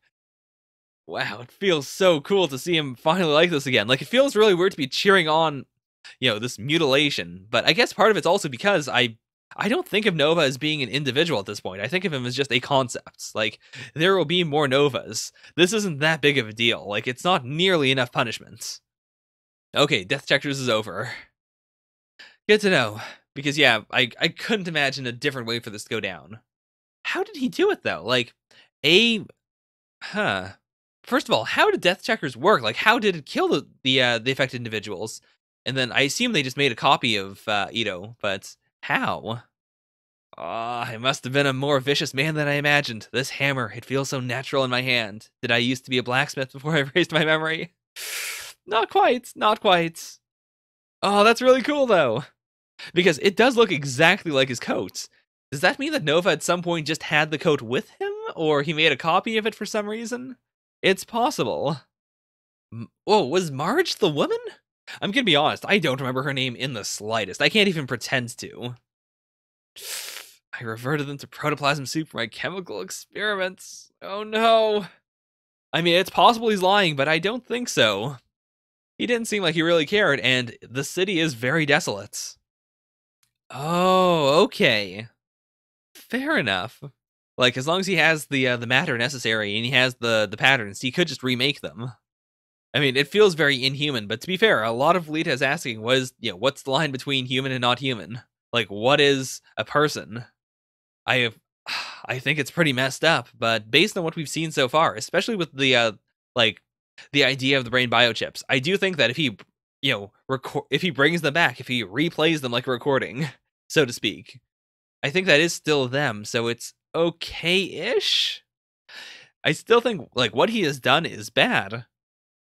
[SPEAKER 1] Wow, it feels so cool to see him finally like this again. Like, it feels really weird to be cheering on, this mutilation. But I guess part of it's also because I don't think of Nova as being an individual at this point. I think of him as just a concept. Like, there will be more Novas. This isn't that big of a deal. Like, it's not nearly enough punishment. Okay, Death Checkers is over. Good to know. Because, yeah, I couldn't imagine a different way for this to go down. How did he do it, though? Like, First of all, how did Death Checkers work? Like, how did it kill the affected individuals? And then I assume they just made a copy of Ito, but how? I must have been a more vicious man than I imagined. This hammer, it feels so natural in my hand. Did I used to be a blacksmith before I erased my memory? Not quite, not quite. Oh, that's really cool, though. Because it does look exactly like his coat. Does that mean that Nova at some point just had the coat with him? Or he made a copy of it for some reason? It's possible. Whoa, was Marge the woman? I'm gonna be honest, I don't remember her name in the slightest. I can't even pretend to. I reverted them to protoplasm soup for my chemical experiments. Oh no. I mean, it's possible he's lying, but I don't think so. He didn't seem like he really cared, and the city is very desolate. Oh, okay. Fair enough. Like, as long as he has the matter necessary and he has the patterns, he could just remake them. I mean, it feels very inhuman, but to be fair, a lot of Alita is asking what's the line between human and not human? Like, what is a person? I think it's pretty messed up, but based on what we've seen so far, especially with the idea of the brain biochips, I do think that if he, if he brings them back, if he replays them like a recording, so to speak, I think that is still them, so it's okay-ish. I still think, like, what he has done is bad,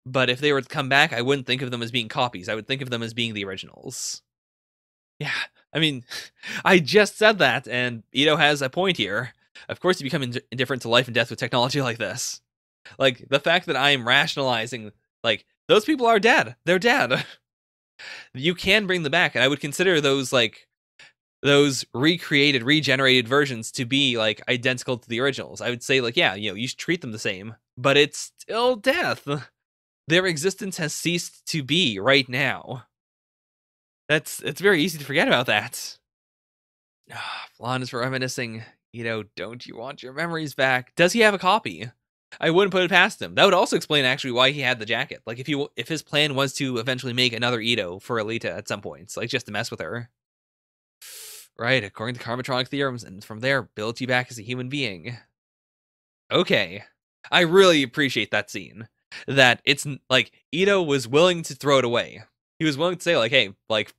[SPEAKER 1] but if they were to come back, I wouldn't think of them as being copies. I would think of them as being the originals. Yeah, I mean, I just said that, and Ito has a point here. Of course you become indifferent to life and death with technology like this. Like, the fact that I am rationalizing, like, those people are dead. They're dead. You can bring them back, and I would consider those, like, those recreated, regenerated versions to be, like, identical to the originals. I would say, like, yeah, you should treat them the same, but it's still death. Their existence has ceased to be right now. It's very easy to forget about that. Flan is reminiscing. don't you want your memories back? Does he have a copy? I wouldn't put it past him. That would also explain actually why he had the jacket. Like if his plan was to eventually make another Ito for Alita at some points, like just to mess with her. Right, according to karmatronic theorems, and from there, build you back as a human being. Okay. I really appreciate that scene. That it's like Ito was willing to throw it away. He was willing to say, like, hey, like,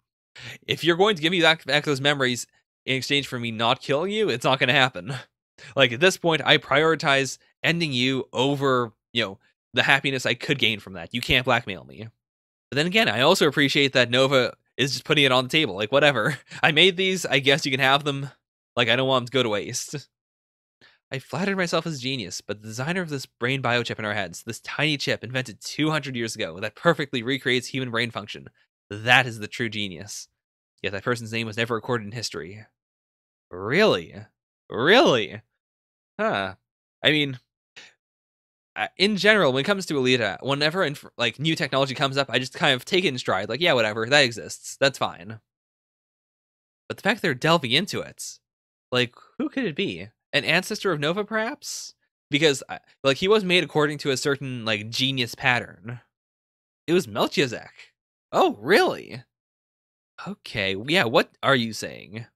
[SPEAKER 1] if you're going to give me back those memories in exchange for me not killing you, it's not going to happen. Like, at this point, I prioritize ending you over, the happiness I could gain from that. You can't blackmail me. But then again, I also appreciate that Nova is just putting it on the table. Like, whatever. I made these. I guess you can have them. Like, I don't want them to go to waste. I flattered myself as a genius, but the designer of this brain biochip in our heads, this tiny chip invented 200 years ago that perfectly recreates human brain function, that is the true genius. Yet that person's name was never recorded in history. Really? Really? Huh. I mean, in general, when it comes to Alita, whenever like new technology comes up, I just kind of take it in stride. Like, yeah, whatever, that exists. That's fine. But the fact they're delving into it, like, who could it be? An ancestor of Nova, perhaps? Because, like, he was made according to a certain, like, genius pattern. It was Melchizedek. Oh, really? Okay, yeah, what are you saying?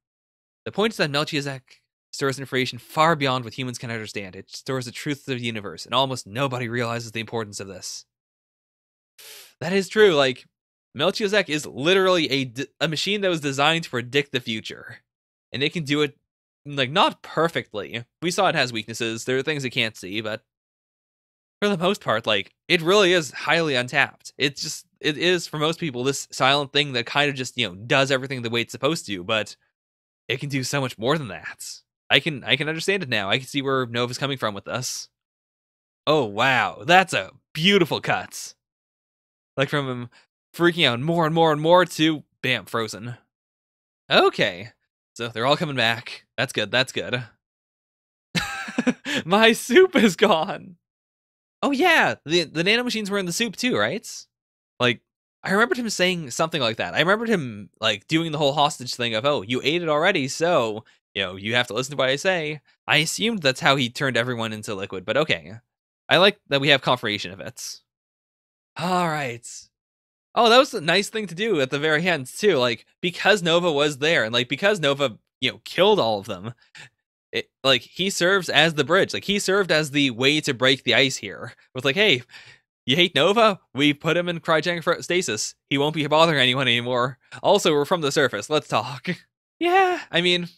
[SPEAKER 1] The point is that Melchizedek stores information far beyond what humans can understand. It stores the truth of the universe, and almost nobody realizes the importance of this. That is true, like, Melchizedek is literally a machine that was designed to predict the future. And it can do it, like, not perfectly. We saw it has weaknesses. There are things it can't see, but for the most part, like, it really is highly untapped. It is, for most people, this silent thing that kind of just, does everything the way it's supposed to, but it can do so much more than that. I can understand it now. I can see where Nova's coming from with this. Oh, wow. That's a beautiful cut. Like, from him freaking out more and more and more to, bam, frozen. Okay. So they're all coming back. That's good. That's good. My soup is gone. Oh, yeah. The nanomachines were in the soup too, right? Like, I remembered him saying something like that. I remembered him, like, doing the whole hostage thing of, oh, you ate it already, so, you have to listen to what I say. I assumed that's how he turned everyone into liquid, but okay. I like that we have confirmation of it. All right. Oh, that was a nice thing to do at the very end, too. Like, because Nova was there, and, like, because Nova, killed all of them, like, he serves as the bridge. Like, he served as the way to break the ice here. With, like, hey, you hate Nova? We put him in cryogenic stasis. He won't be bothering anyone anymore. Also, we're from the surface. Let's talk. Yeah, I mean,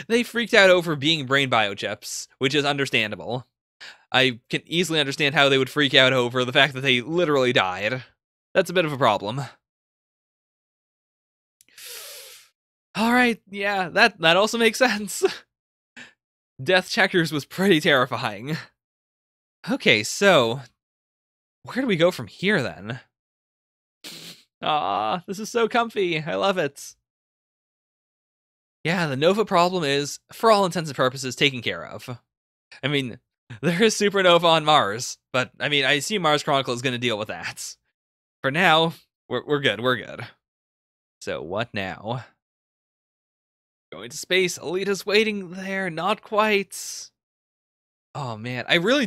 [SPEAKER 1] they freaked out over being brain biochips, which is understandable. I can easily understand how they would freak out over the fact that they literally died. That's a bit of a problem. Alright, yeah, that also makes sense. Death Checkers was pretty terrifying. Okay, so where do we go from here, then? Ah, this is so comfy. I love it. Yeah, the Nova problem is, for all intents and purposes, taken care of. I mean, there is supernova on Mars, but, I mean, I assume Mars Chronicle is going to deal with that. For now, we're good, we're good. So, what now? Going to space, Alita's waiting there, not quite. Oh man, I really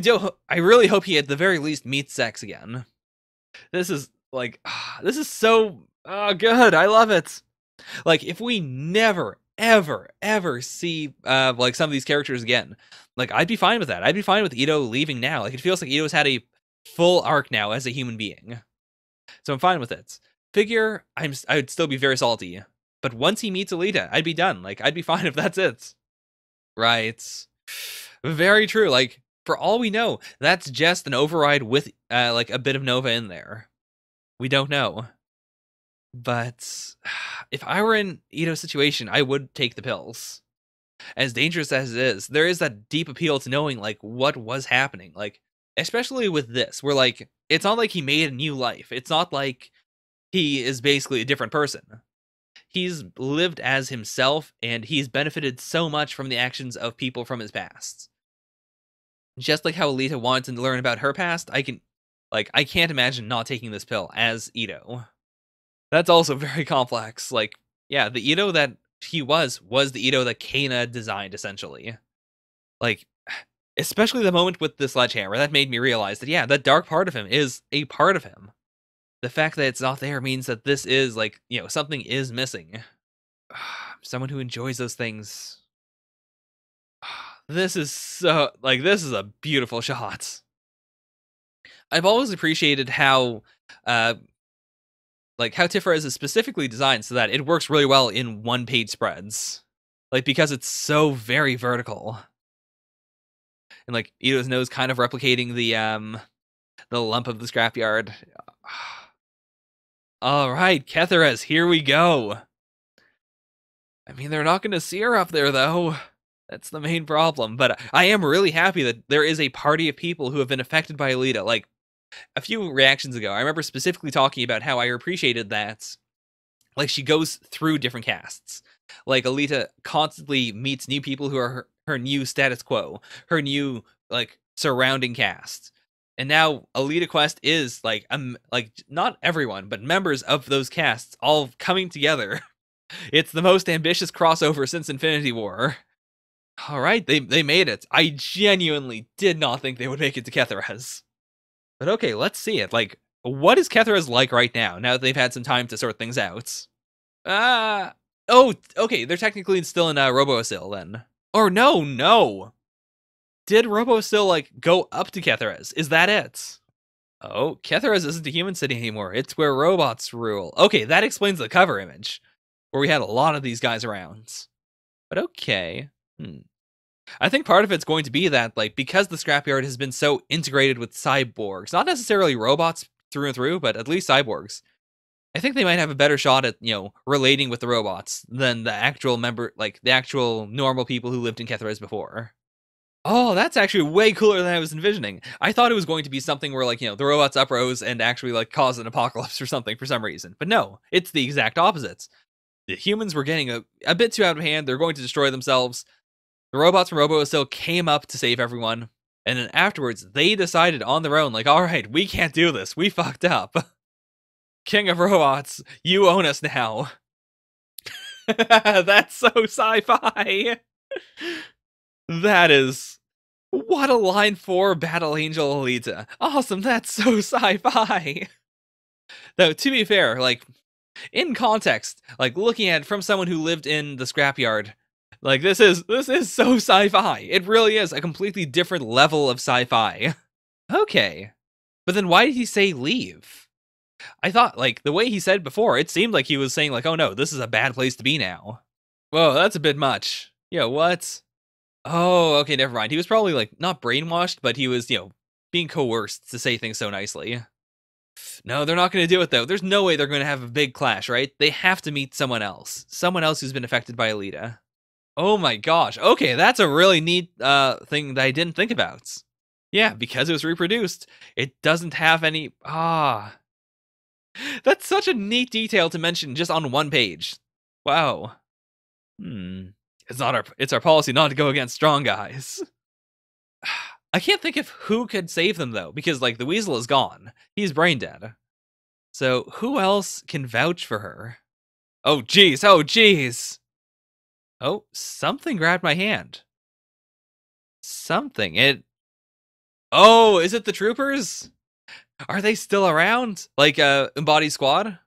[SPEAKER 1] hope he at the very least meets sex again. This is like, this is so good. I love it. Like, if we never, ever see like some of these characters again, like, I'd be fine with that. I'd be fine with Ito leaving now. Like, it feels like Ito's had a full arc now as a human being, so I'm fine with it. Figure, I would still be very salty, but once he meets Alita, I'd be done. Like, I'd be fine if that's it. Right. Very true. Like, for all we know, that's just an override with like a bit of Nova in there. We don't know. But if I were in Ito's situation, I would take the pills. As dangerous as it is, there is that deep appeal to knowing, like, what was happening. Like, especially with this, where, like, it's not like he made a new life. It's not like he is basically a different person. He's lived as himself, and he's benefited so much from the actions of people from his past. Just like how Alita wanted to learn about her past, I can't imagine not taking this pill as Ito. That's also very complex. Like, yeah, the Ito that he was the Ito that Kana designed, essentially. Like, especially the moment with the sledgehammer, that made me realize that, yeah, that dark part of him is a part of him. The fact that it's not there means that this is, like, something is missing. Someone who enjoys those things. This is so, like, this is a beautiful shot. I've always appreciated how, how Tiferet is specifically designed so that it works really well in one-page spreads. Like, because it's so very vertical. And, like, Ito's nose kind of replicating the lump of the scrapyard. All right, Ketherez, here we go. I mean, they're not going to see her up there, though. That's the main problem. But I am really happy that there is a party of people who have been affected by Alita. Like, a few reactions ago, I remember specifically talking about how I appreciated that, like, she goes through different casts. Like, Alita constantly meets new people who are her new status quo, her new, like, surrounding cast. And now Alita Quest is, like, not everyone, but members of those casts all coming together. It's the most ambitious crossover since Infinity War. All right, they made it. I genuinely did not think they would make it to Ketherez. But okay, let's see it. Like, what is Ketherez like right now that they've had some time to sort things out? Oh, okay, they're technically still in Robo-Asil then. Or no. Did Robo-Asil, like, go up to Ketherez? Is that it? Oh, Ketherez isn't a human city anymore. It's where robots rule. Okay, that explains the cover image, where we had a lot of these guys around. But okay. I think part of it's going to be that, like, because the scrapyard has been so integrated with cyborgs, not necessarily robots through and through, but at least cyborgs, I think they might have a better shot at, relating with the robots than the actual the actual normal people who lived in Ketherez before. Oh, that's actually way cooler than I was envisioning. I thought it was going to be something where, like, the robots uprose and actually, like, cause an apocalypse or something for some reason. But no, it's the exact opposite. The humans were getting a bit too out of hand. They're going to destroy themselves. The robots from Robo-Asil came up to save everyone. And then afterwards, they decided on their own, like, all right, we can't do this. We fucked up. King of Robots, you own us now. That's so sci-fi. That is... What a line for Battle Angel Alita. Awesome, that's so sci-fi. Though, to be fair, like, in context, like, looking at it from someone who lived in the scrapyard, like, this is so sci-fi. It really is a completely different level of sci-fi. Okay. But then why did he say leave? I thought, like, the way he said before, it seemed like he was saying, like, oh no, this is a bad place to be now. Whoa, that's a bit much. Yeah, what? Oh, okay, never mind. He was probably, like, not brainwashed, but he was, being coerced to say things so nicely. No, they're not going to do it, though. There's no way they're going to have a big clash, right? They have to meet someone else. Someone else who's been affected by Alita. Oh my gosh. Okay, that's a really neat thing that I didn't think about. Yeah, because it was reproduced, it doesn't have any... That's such a neat detail to mention just on one page. Wow. It's our policy not to go against strong guys. I can't think of who could save them, though, because, like, the Weasel is gone. He's brain dead. So, who else can vouch for her? Oh, jeez. Oh, something grabbed my hand. Something. Oh, is it the troopers? Are they still around? Like, Embodied Squad?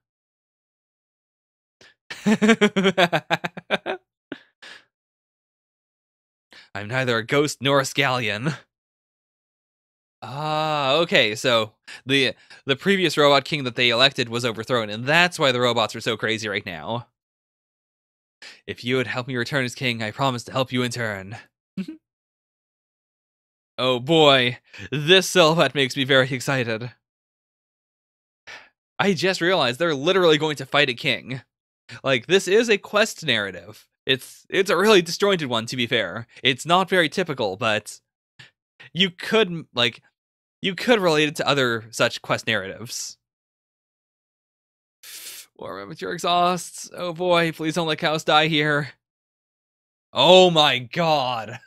[SPEAKER 1] I'm neither a ghost nor a scallion. Okay, so the previous robot king that they elected was overthrown, and that's why the robots are so crazy right now. If you would help me return as king, I promise to help you in turn. Oh boy, this silhouette makes me very excited. I just realized they're literally going to fight a king. Like, this is a quest narrative. It's a really disjointed one, to be fair. It's not very typical, but you could relate it to other such quest narratives. Warm with your exhausts. Oh boy, please don't let cows die here. Oh my god.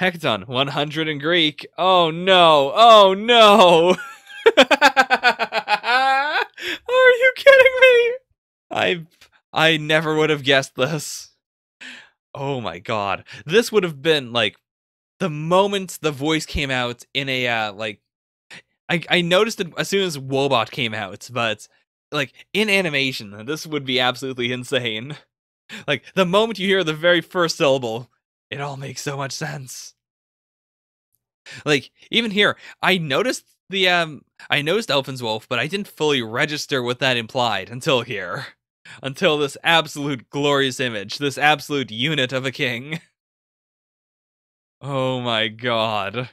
[SPEAKER 1] Hecton, 100 in Greek. Oh no. Are you kidding me? I never would have guessed this. Oh my god. This would have been, like, the moment the voice came out in a like I noticed it as soon as Wobot came out, but like in animation, this would be absolutely insane. Like the moment you hear the very first syllable, it all makes so much sense. Like even here, I noticed Elfin's Wolf, but I didn't fully register what that implied until here. Until this absolute glorious image, this absolute unit of a king. Oh my god.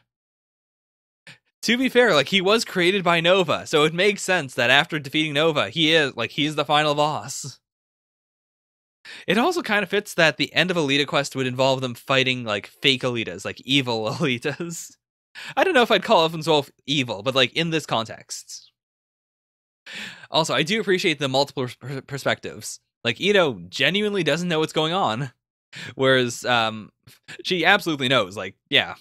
[SPEAKER 1] To be fair, like he was created by Nova, so it makes sense that after defeating Nova, he's the final boss. It also kind of fits that the end of Alita Quest would involve them fighting like fake Alitas, like evil Alitas. I don't know if I'd call Elfin's Wolf evil, but like in this context. Also, I do appreciate the multiple perspectives. Like Ito genuinely doesn't know what's going on, whereas she absolutely knows. Like, yeah,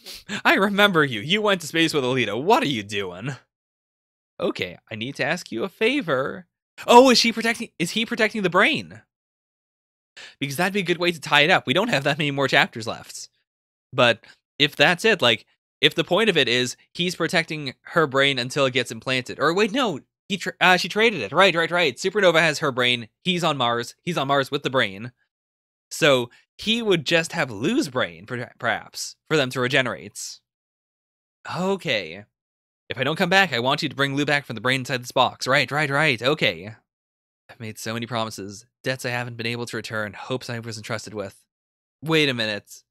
[SPEAKER 1] I remember you. You went to space with Alita. What are you doing? Okay, I need to ask you a favor. Oh, is he protecting the brain? Because that'd be a good way to tie it up. We don't have that many more chapters left. But if that's it, like, if the point of it is he's protecting her brain until it gets implanted. Or wait, no, she traded it. Right. Supernova has her brain. He's on Mars. He's on Mars with the brain. So he would just have Lou's brain, perhaps, for them to regenerate. Okay. If I don't come back, I want you to bring Lou back from the brain inside this box. Right. Okay. I've made so many promises. Debts I haven't been able to return. Hopes I was entrusted with. Wait a minute.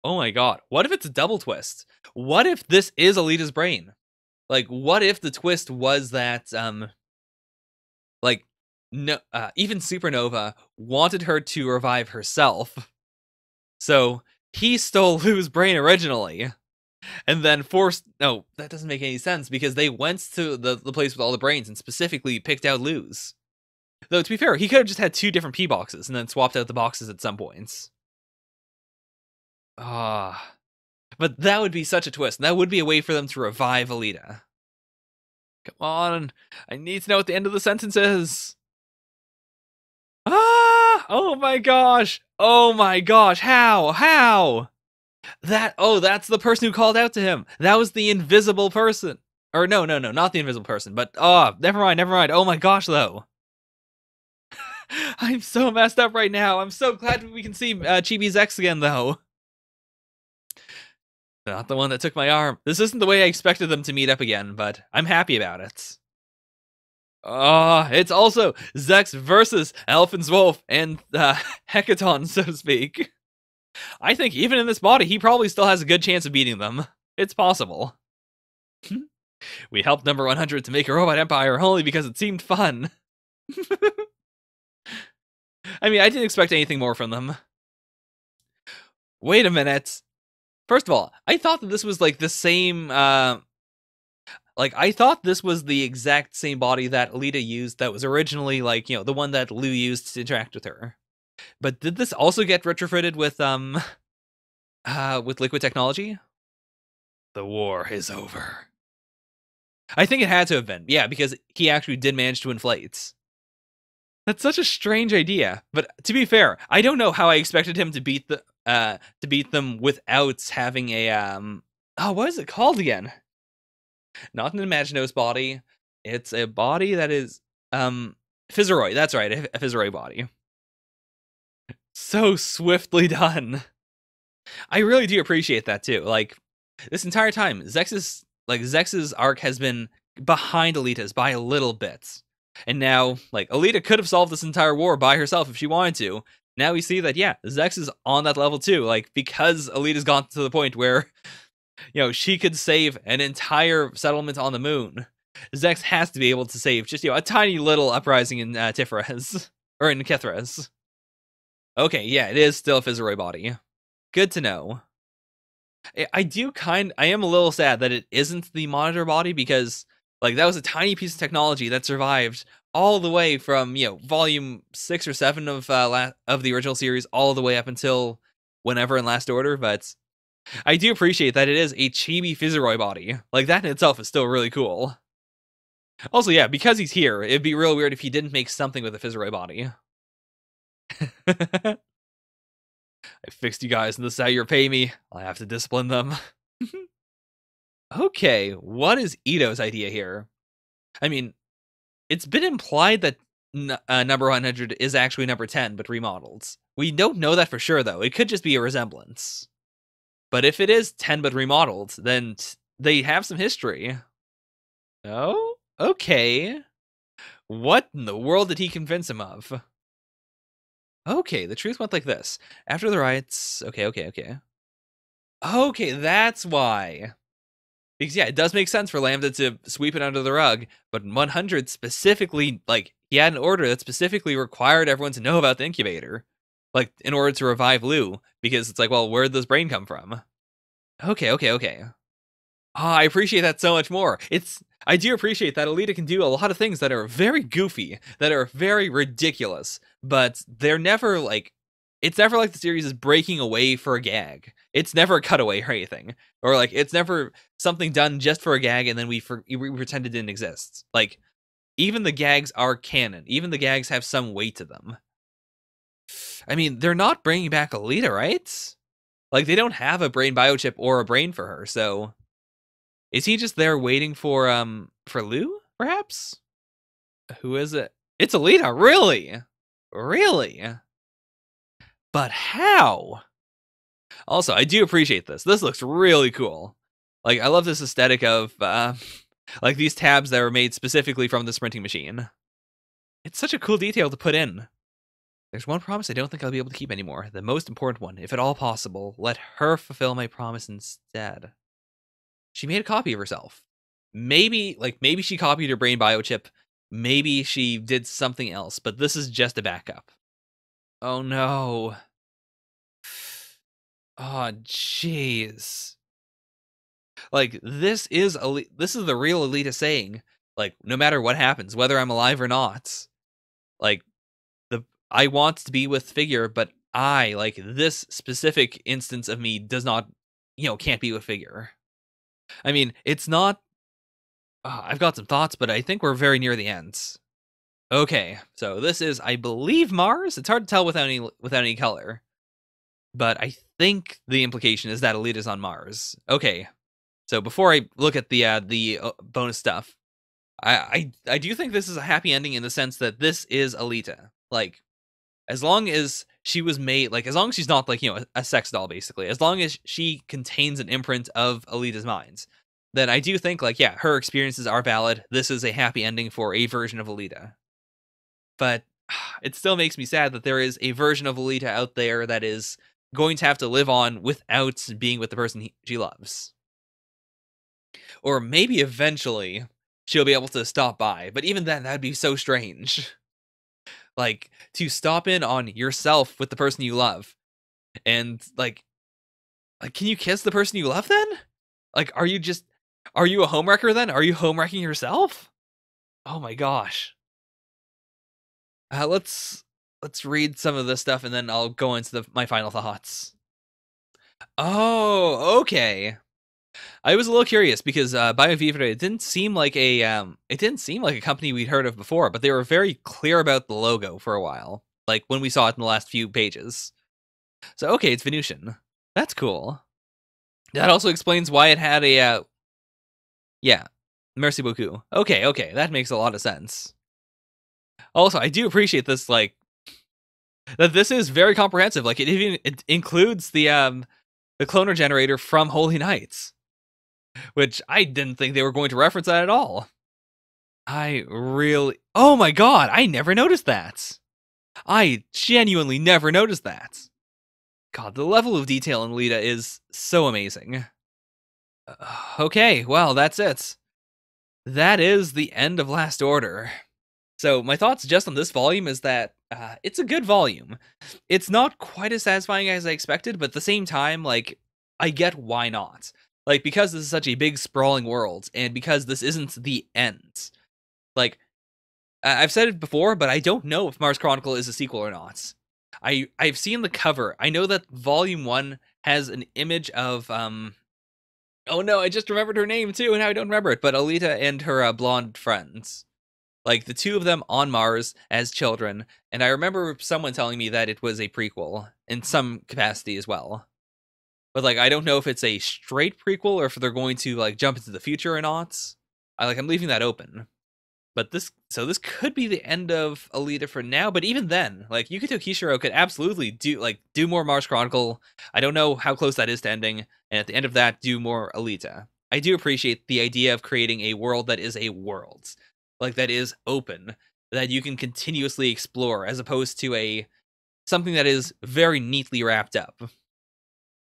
[SPEAKER 1] Oh my god. What if it's a double twist? What if this is Alita's brain? Like, what if the twist was that, like, no, even Supernova wanted her to revive herself. So he stole Lou's brain originally. And then no, that doesn't make any sense because they went to the place with all the brains and specifically picked out Lou's. Though, to be fair, he could have just had 2 different P boxes and then swapped out the boxes at some points. Ah. But that would be such a twist. That would be a way for them to revive Alita. Come on. I need to know what the end of the sentence is. Ah! Oh my gosh. How? That's the person who called out to him. That was the invisible person. Or no, not the invisible person. But, never mind. Oh my gosh, though. I'm so messed up right now. I'm so glad we can see Chibi's ex again, though. Not the one that took my arm. This isn't the way I expected them to meet up again, but I'm happy about it. It's also Zex versus Elfin's Wolf and Hecaton, so to speak. I think even in this body, he probably still has a good chance of beating them. It's possible. We helped number 100 to make a robot empire only because it seemed fun. I mean, I didn't expect anything more from them. Wait a minute. First of all, I thought that this was like the same, I thought this was the exact same body that Alita used that was originally, like, the one that Lou used to interact with her. But did this also get retrofitted with liquid technology? The war is over. I think it had to have been, yeah, because he actually did manage to inflate. That's such a strange idea, but to be fair, I don't know how I expected him to beat them without having a what is it called again? Not an Imaginos body. It's a body that is Physeroid. That's right, a Physeroid body. So swiftly done. I really do appreciate that too. Like this entire time, Zex's arc has been behind Alita's by a little bit. And now, like, Alita could have solved this entire war by herself if she wanted to. Now we see that, yeah, Zex is on that level too. Like, because Alita's gone to the point where, she could save an entire settlement on the moon. Zex has to be able to save just, a tiny little uprising in Tiferet. Or in Kithres. Okay, yeah, it is still a Physeroid body. Good to know. I am a little sad that it isn't the monitor body because, like, that was a tiny piece of technology that survived all the way from, volume 6 or 7 of the original series all the way up until whenever in Last Order, but I do appreciate that it is a chibi Physeroid body. Like, that in itself is still really cool. Also, yeah, because he's here, it'd be real weird if he didn't make something with a Physeroid body. I fixed you guys, and this is how you repay me. I'll have to discipline them. Okay, what is Ito's idea here? I mean, it's been implied that number 100 is actually number 10, but remodeled. We don't know that for sure, though. It could just be a resemblance. But if it is 10 but remodeled, then they have some history. Oh? Okay. What in the world did he convince him of? Okay, the truth went like this. After the riots... Okay. Okay, that's why. Because, yeah, it does make sense for Lambda to sweep it under the rug, but 100 specifically, like, he had an order that specifically required everyone to know about the incubator. Like, in order to revive Lou, because it's like, well, where'd this brain come from? Okay. Oh, I appreciate that so much more. I do appreciate that Alita can do a lot of things that are very goofy, that are very ridiculous, but they're never like, it's never like the series is breaking away for a gag. It's never a cutaway or anything. Or like, it's never something done just for a gag and then we pretend it didn't exist. Like, even the gags are canon. Even the gags have some weight to them. I mean, they're not bringing back Alita, right? Like, they don't have a brain biochip or a brain for her, so... Is he just there waiting for Lou, perhaps? Who is it? It's Alita, really? Really? But how? Also, I do appreciate this. This looks really cool. Like, I love this aesthetic of, like, these tabs that were made specifically from the printing machine. It's such a cool detail to put in. There's one promise I don't think I'll be able to keep anymore. The most important one. If at all possible, let her fulfill my promise instead. She made a copy of herself. Maybe she copied her brain biochip. Maybe she did something else, but this is just a backup. Oh no. Oh jeez. Like, this is the real Alita saying, like, no matter what happens, whether I'm alive or not, like, I want to be with Figure, but I, like, this specific instance of me does not, can't be with Figure. I mean, it's not... I've got some thoughts, but I think we're very near the end. Okay, so this is, I believe, Mars? It's hard to tell without any color. But I think the implication is that Alita's on Mars. Okay, so before I look at the bonus stuff, I do think this is a happy ending in the sense that this is Alita. Like, as long as she was made, like, as long as she's not, like, a sex doll, basically, as long as she contains an imprint of Alita's mind, then I do think, like, yeah, her experiences are valid. This is a happy ending for a version of Alita. But it still makes me sad that there is a version of Alita out there that is going to have to live on without being with the person she loves. Or maybe eventually she'll be able to stop by, but even then, that'd be so strange. Like, to stop in on yourself with the person you love, and, like, can you kiss the person you love then? Like, are you a homewrecker then? Are you homewrecking yourself? Oh my gosh. Let's read some of this stuff and then I'll go into my final thoughts. Oh, okay. I was a little curious because BioVivre, it didn't seem like a company we'd heard of before, but they were very clear about the logo for a while, like when we saw it in the last few pages. So okay, it's Venusian. That's cool. That also explains why it had a yeah, merci beaucoup. Okay, that makes a lot of sense. Also, I do appreciate this, like, that this is very comprehensive. Like, it includes the cloner generator from Holy Knights, which I didn't think they were going to reference that at all. Oh my god, I never noticed that. I genuinely never noticed that. God, the level of detail in Alita is so amazing. Okay, well, that's it. That is the end of Last Order. So my thoughts just on this volume is that it's a good volume. It's not quite as satisfying as I expected, but at the same time, like, I get why not. Like, because this is such a big, sprawling world, and because this isn't the end. Like, I've said it before, but I don't know if Mars Chronicle is a sequel or not. I've seen the cover. I know that Volume 1 has an image of, oh no, I just remembered her name too, and now I don't remember it, but Alita and her blonde friends. Like, the two of them on Mars as children, and I remember someone telling me that it was a prequel in some capacity as well. but like I don't know if it's a straight prequel or if they're going to like jump into the future or not. I'm leaving that open. But this could be the end of Alita for now. But even then, like Yukito Kishiro could absolutely do more Mars Chronicle. I don't know how close that is to ending, and at the end of that, do more Alita. I do appreciate the idea of creating a world that is a world, like that is open, that you can continuously explore, as opposed to something that is very neatly wrapped up.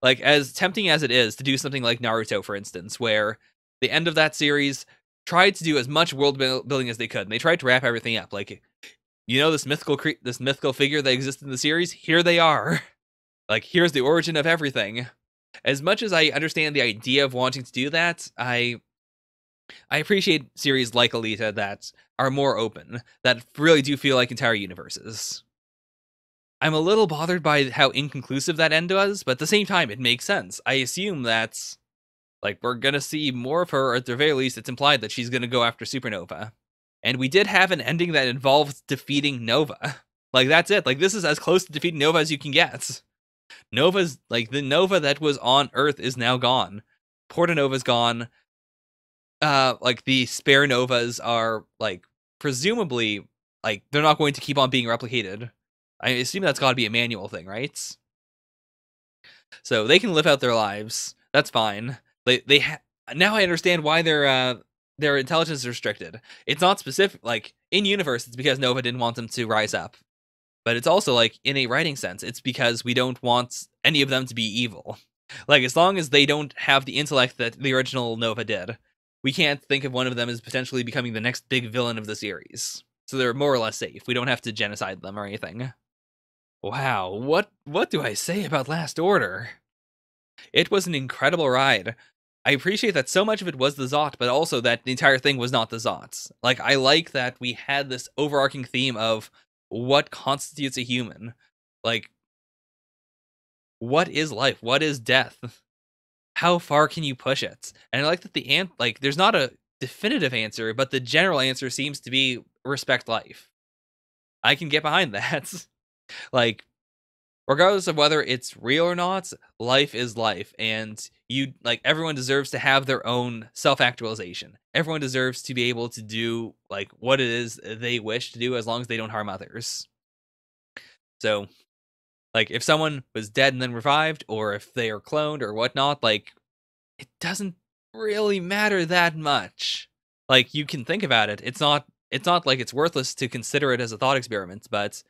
[SPEAKER 1] Like, as tempting as it is to do something like Naruto, for instance, where the end of that series tried to do as much world building as they could, and they tried to wrap everything up. Like, this mythical figure that existed in the series, here they are. Like, here's the origin of everything. As much as I understand the idea of wanting to do that, I appreciate series like Alita that are more open, that really do feel like entire universes. I'm a little bothered by how inconclusive that end was, but at the same time, it makes sense. I assume that, like, we're gonna see more of her, or at the very least, it's implied that she's gonna go after Supernova. And we did have an ending that involved defeating Nova. Like, that's it. Like, this is as close to defeating Nova as you can get. Nova's, like, the Nova that was on Earth is now gone. Porta Nova's gone. Like, the spare Novas are, like, presumably, like, they're not going to keep on being replicated. I assume that's got to be a manual thing, right? So they can live out their lives. That's fine. Now I understand why their intelligence is restricted. It's not specific, like in universe. It's because Nova didn't want them to rise up, but it's also like in a writing sense, it's because we don't want any of them to be evil. Like, as long as they don't have the intellect that the original Nova did, we can't think of one of them as potentially becoming the next big villain of the series. So they're more or less safe. We don't have to genocide them or anything. Wow, what do I say about Last Order? It was an incredible ride. I appreciate that so much of it was the Zot, but also that the entire thing was not the Zots. Like, I like that we had this overarching theme of what constitutes a human. Like, what is life? What is death? How far can you push it? And I like that there's not a definitive answer, but the general answer seems to be respect life. I can get behind that. Like, regardless of whether it's real or not, life is life, and everyone deserves to have their own self-actualization. Everyone deserves to be able to do like what it is they wish to do, as long as they don't harm others. So, like, if someone was dead and then revived, or if they are cloned or whatnot, like, it doesn't really matter that much. Like, you can think about it. It's not like it's worthless to consider it as a thought experiment, but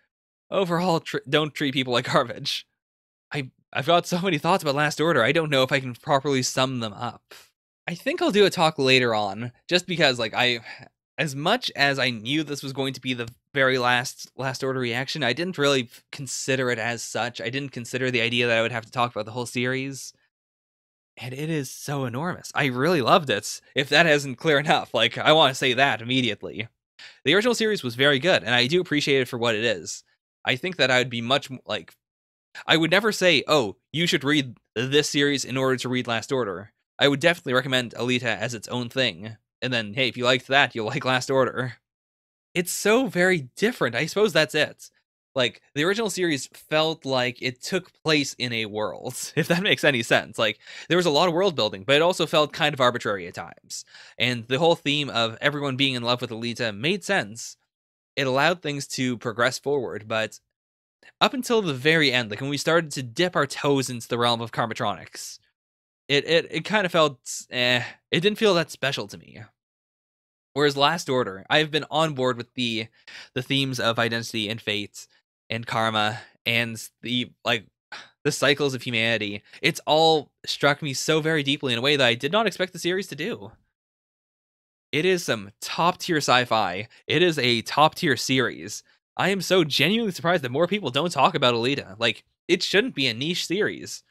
[SPEAKER 1] overall, don't treat people like garbage. I've got so many thoughts about Last Order, I don't know if I can properly sum them up. I think I'll do a talk later on, just because, like, as much as I knew this was going to be the very last Order reaction, I didn't really consider it as such. I didn't consider the idea that I would have to talk about the whole series. And it is so enormous. I really loved it. If that isn't clear enough, like, I want to say that immediately. The original series was very good, and I do appreciate it for what it is. I think that I would be much like, I would never say, oh, you should read this series in order to read Last Order. I would definitely recommend Alita as its own thing. And then, hey, if you liked that, you'll like Last Order. It's so very different. I suppose that's it. Like, the original series felt like it took place in a world, if that makes any sense. Like, there was a lot of world building, but it also felt kind of arbitrary at times. And the whole theme of everyone being in love with Alita made sense. It allowed things to progress forward, but up until the very end, like when we started to dip our toes into the realm of Karmatronics, it kind of felt, it didn't feel that special to me. Whereas Last Order, I've been on board with the themes of identity and fate and karma and the cycles of humanity. It's all struck me so very deeply in a way that I did not expect the series to do. It is some top-tier sci-fi. It is a top-tier series. I am so genuinely surprised that more people don't talk about Alita. Like, it shouldn't be a niche series.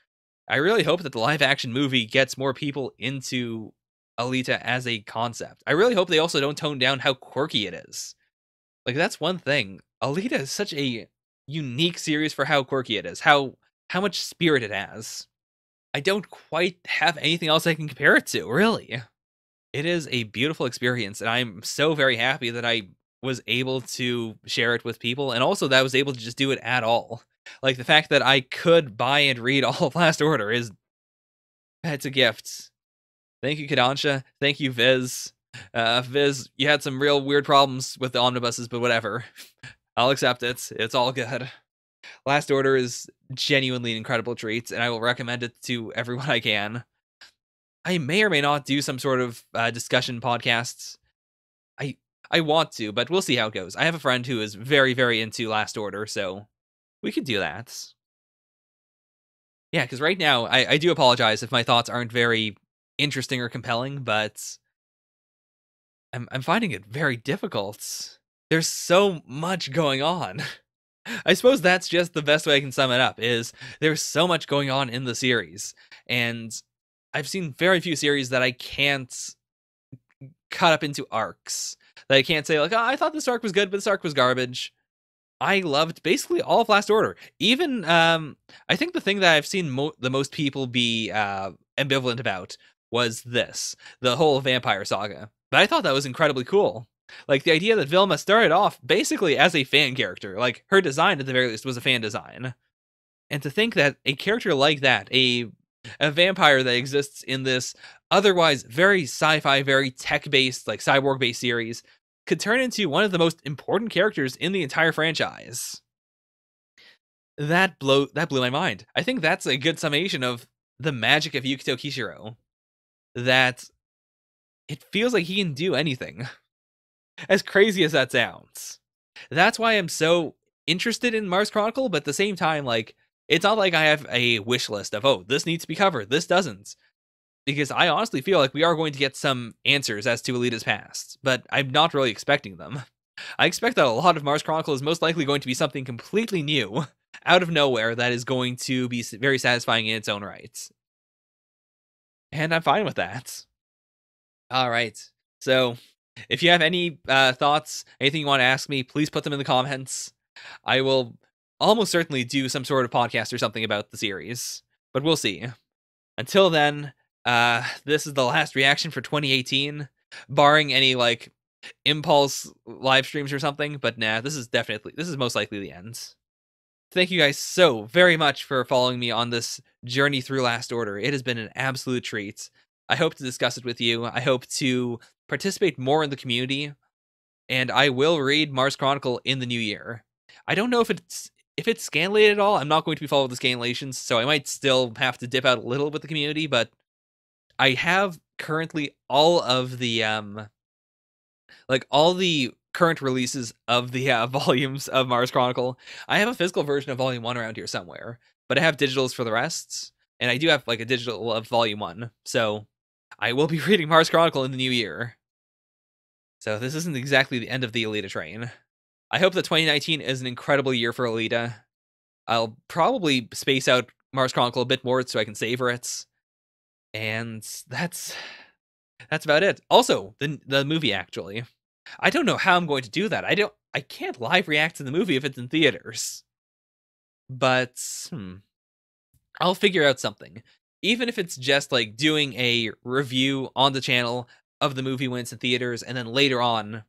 [SPEAKER 1] I really hope that the live-action movie gets more people into Alita as a concept. I really hope they also don't tone down how quirky it is. Like, that's one thing. Alita is such a unique series for how quirky it is, how much spirit it has. I don't quite have anything else I can compare it to, really. It is a beautiful experience, and I'm so very happy that I was able to share it with people, and also that I was able to just do it at all. Like, the fact that I could buy and read all of Last Order is It's a gift. Thank you, Kadansha. Thank you, Viz. Viz, you had some real weird problems with the omnibuses, but whatever. I'll accept it. It's all good. Last Order is genuinely an incredible treat, and I will recommend it to everyone I can. I may or may not do some sort of discussion podcasts. I want to, but we'll see how it goes. I have a friend who is very, very into Last Order, so we could do that. Yeah, because right now, I do apologize if my thoughts aren't very interesting or compelling, but I'm finding it very difficult. There's so much going on. I suppose that's just the best way I can sum it up, is there's so much going on in the series. And I've seen very few series that I can't cut up into arcs. That I can't say, like, oh, I thought this arc was good, but this arc was garbage. I loved basically all of Last Order. Even, I think the thing that I've seen the most people be ambivalent about was this, the whole vampire saga. But I thought that was incredibly cool. Like, the idea that Vilma started off basically as a fan character. Like, her design, at the very least, was a fan design. And to think that a character like that, a vampire that exists in this otherwise very sci-fi, very tech-based, like, cyborg-based series, could turn into one of the most important characters in the entire franchise. That blew my mind. I think that's a good summation of the magic of Yukito Kishiro. That it feels like he can do anything. As crazy as that sounds. That's why I'm so interested in Mars Chronicle, but at the same time, like, it's not like I have a wish list of, oh, this needs to be covered, this doesn't. Because I honestly feel like we are going to get some answers as to Alita's past, but I'm not really expecting them. I expect that a lot of Mars Chronicle is most likely going to be something completely new, out of nowhere, that is going to be very satisfying in its own right. And I'm fine with that. Alright, so if you have any thoughts, anything you want to ask me, please put them in the comments. I will almost certainly do some sort of podcast or something about the series, but we'll see. Until then, this is the last reaction for 2018, barring any, like, impulse live streams or something, but nah, this is most likely the end. Thank you guys so very much for following me on this journey through Last Order. It has been an absolute treat. I hope to discuss it with you. I hope to participate more in the community, and I will read Mars Chronicle in the new year. I don't know if it's scanlated at all. I'm not going to be following the scanlations, so I might still have to dip out a little with the community, but I have currently all of the all the current releases of the volumes of Mars Chronicle. I have a physical version of Volume 1 around here somewhere, but I have digitals for the rest, and I do have, like, a digital of Volume 1, so I will be reading Mars Chronicle in the new year. So this isn't exactly the end of the Alita train. I hope that 2019 is an incredible year for Alita. I'll probably space out Mars Chronicle a bit more so I can savor it. And that's about it. Also, the movie, actually. I don't know how I'm going to do that. I can't live react to the movie if it's in theaters. But, I'll figure out something. Even if it's just, like, doing a review on the channel of the movie when it's in theaters, and then later on,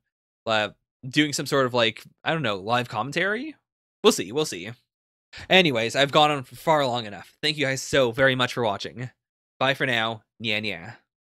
[SPEAKER 1] doing some sort of, like, I don't know, live commentary? We'll see. Anyways, I've gone on for far long enough. Thank you guys so very much for watching. Bye for now. Nya nya.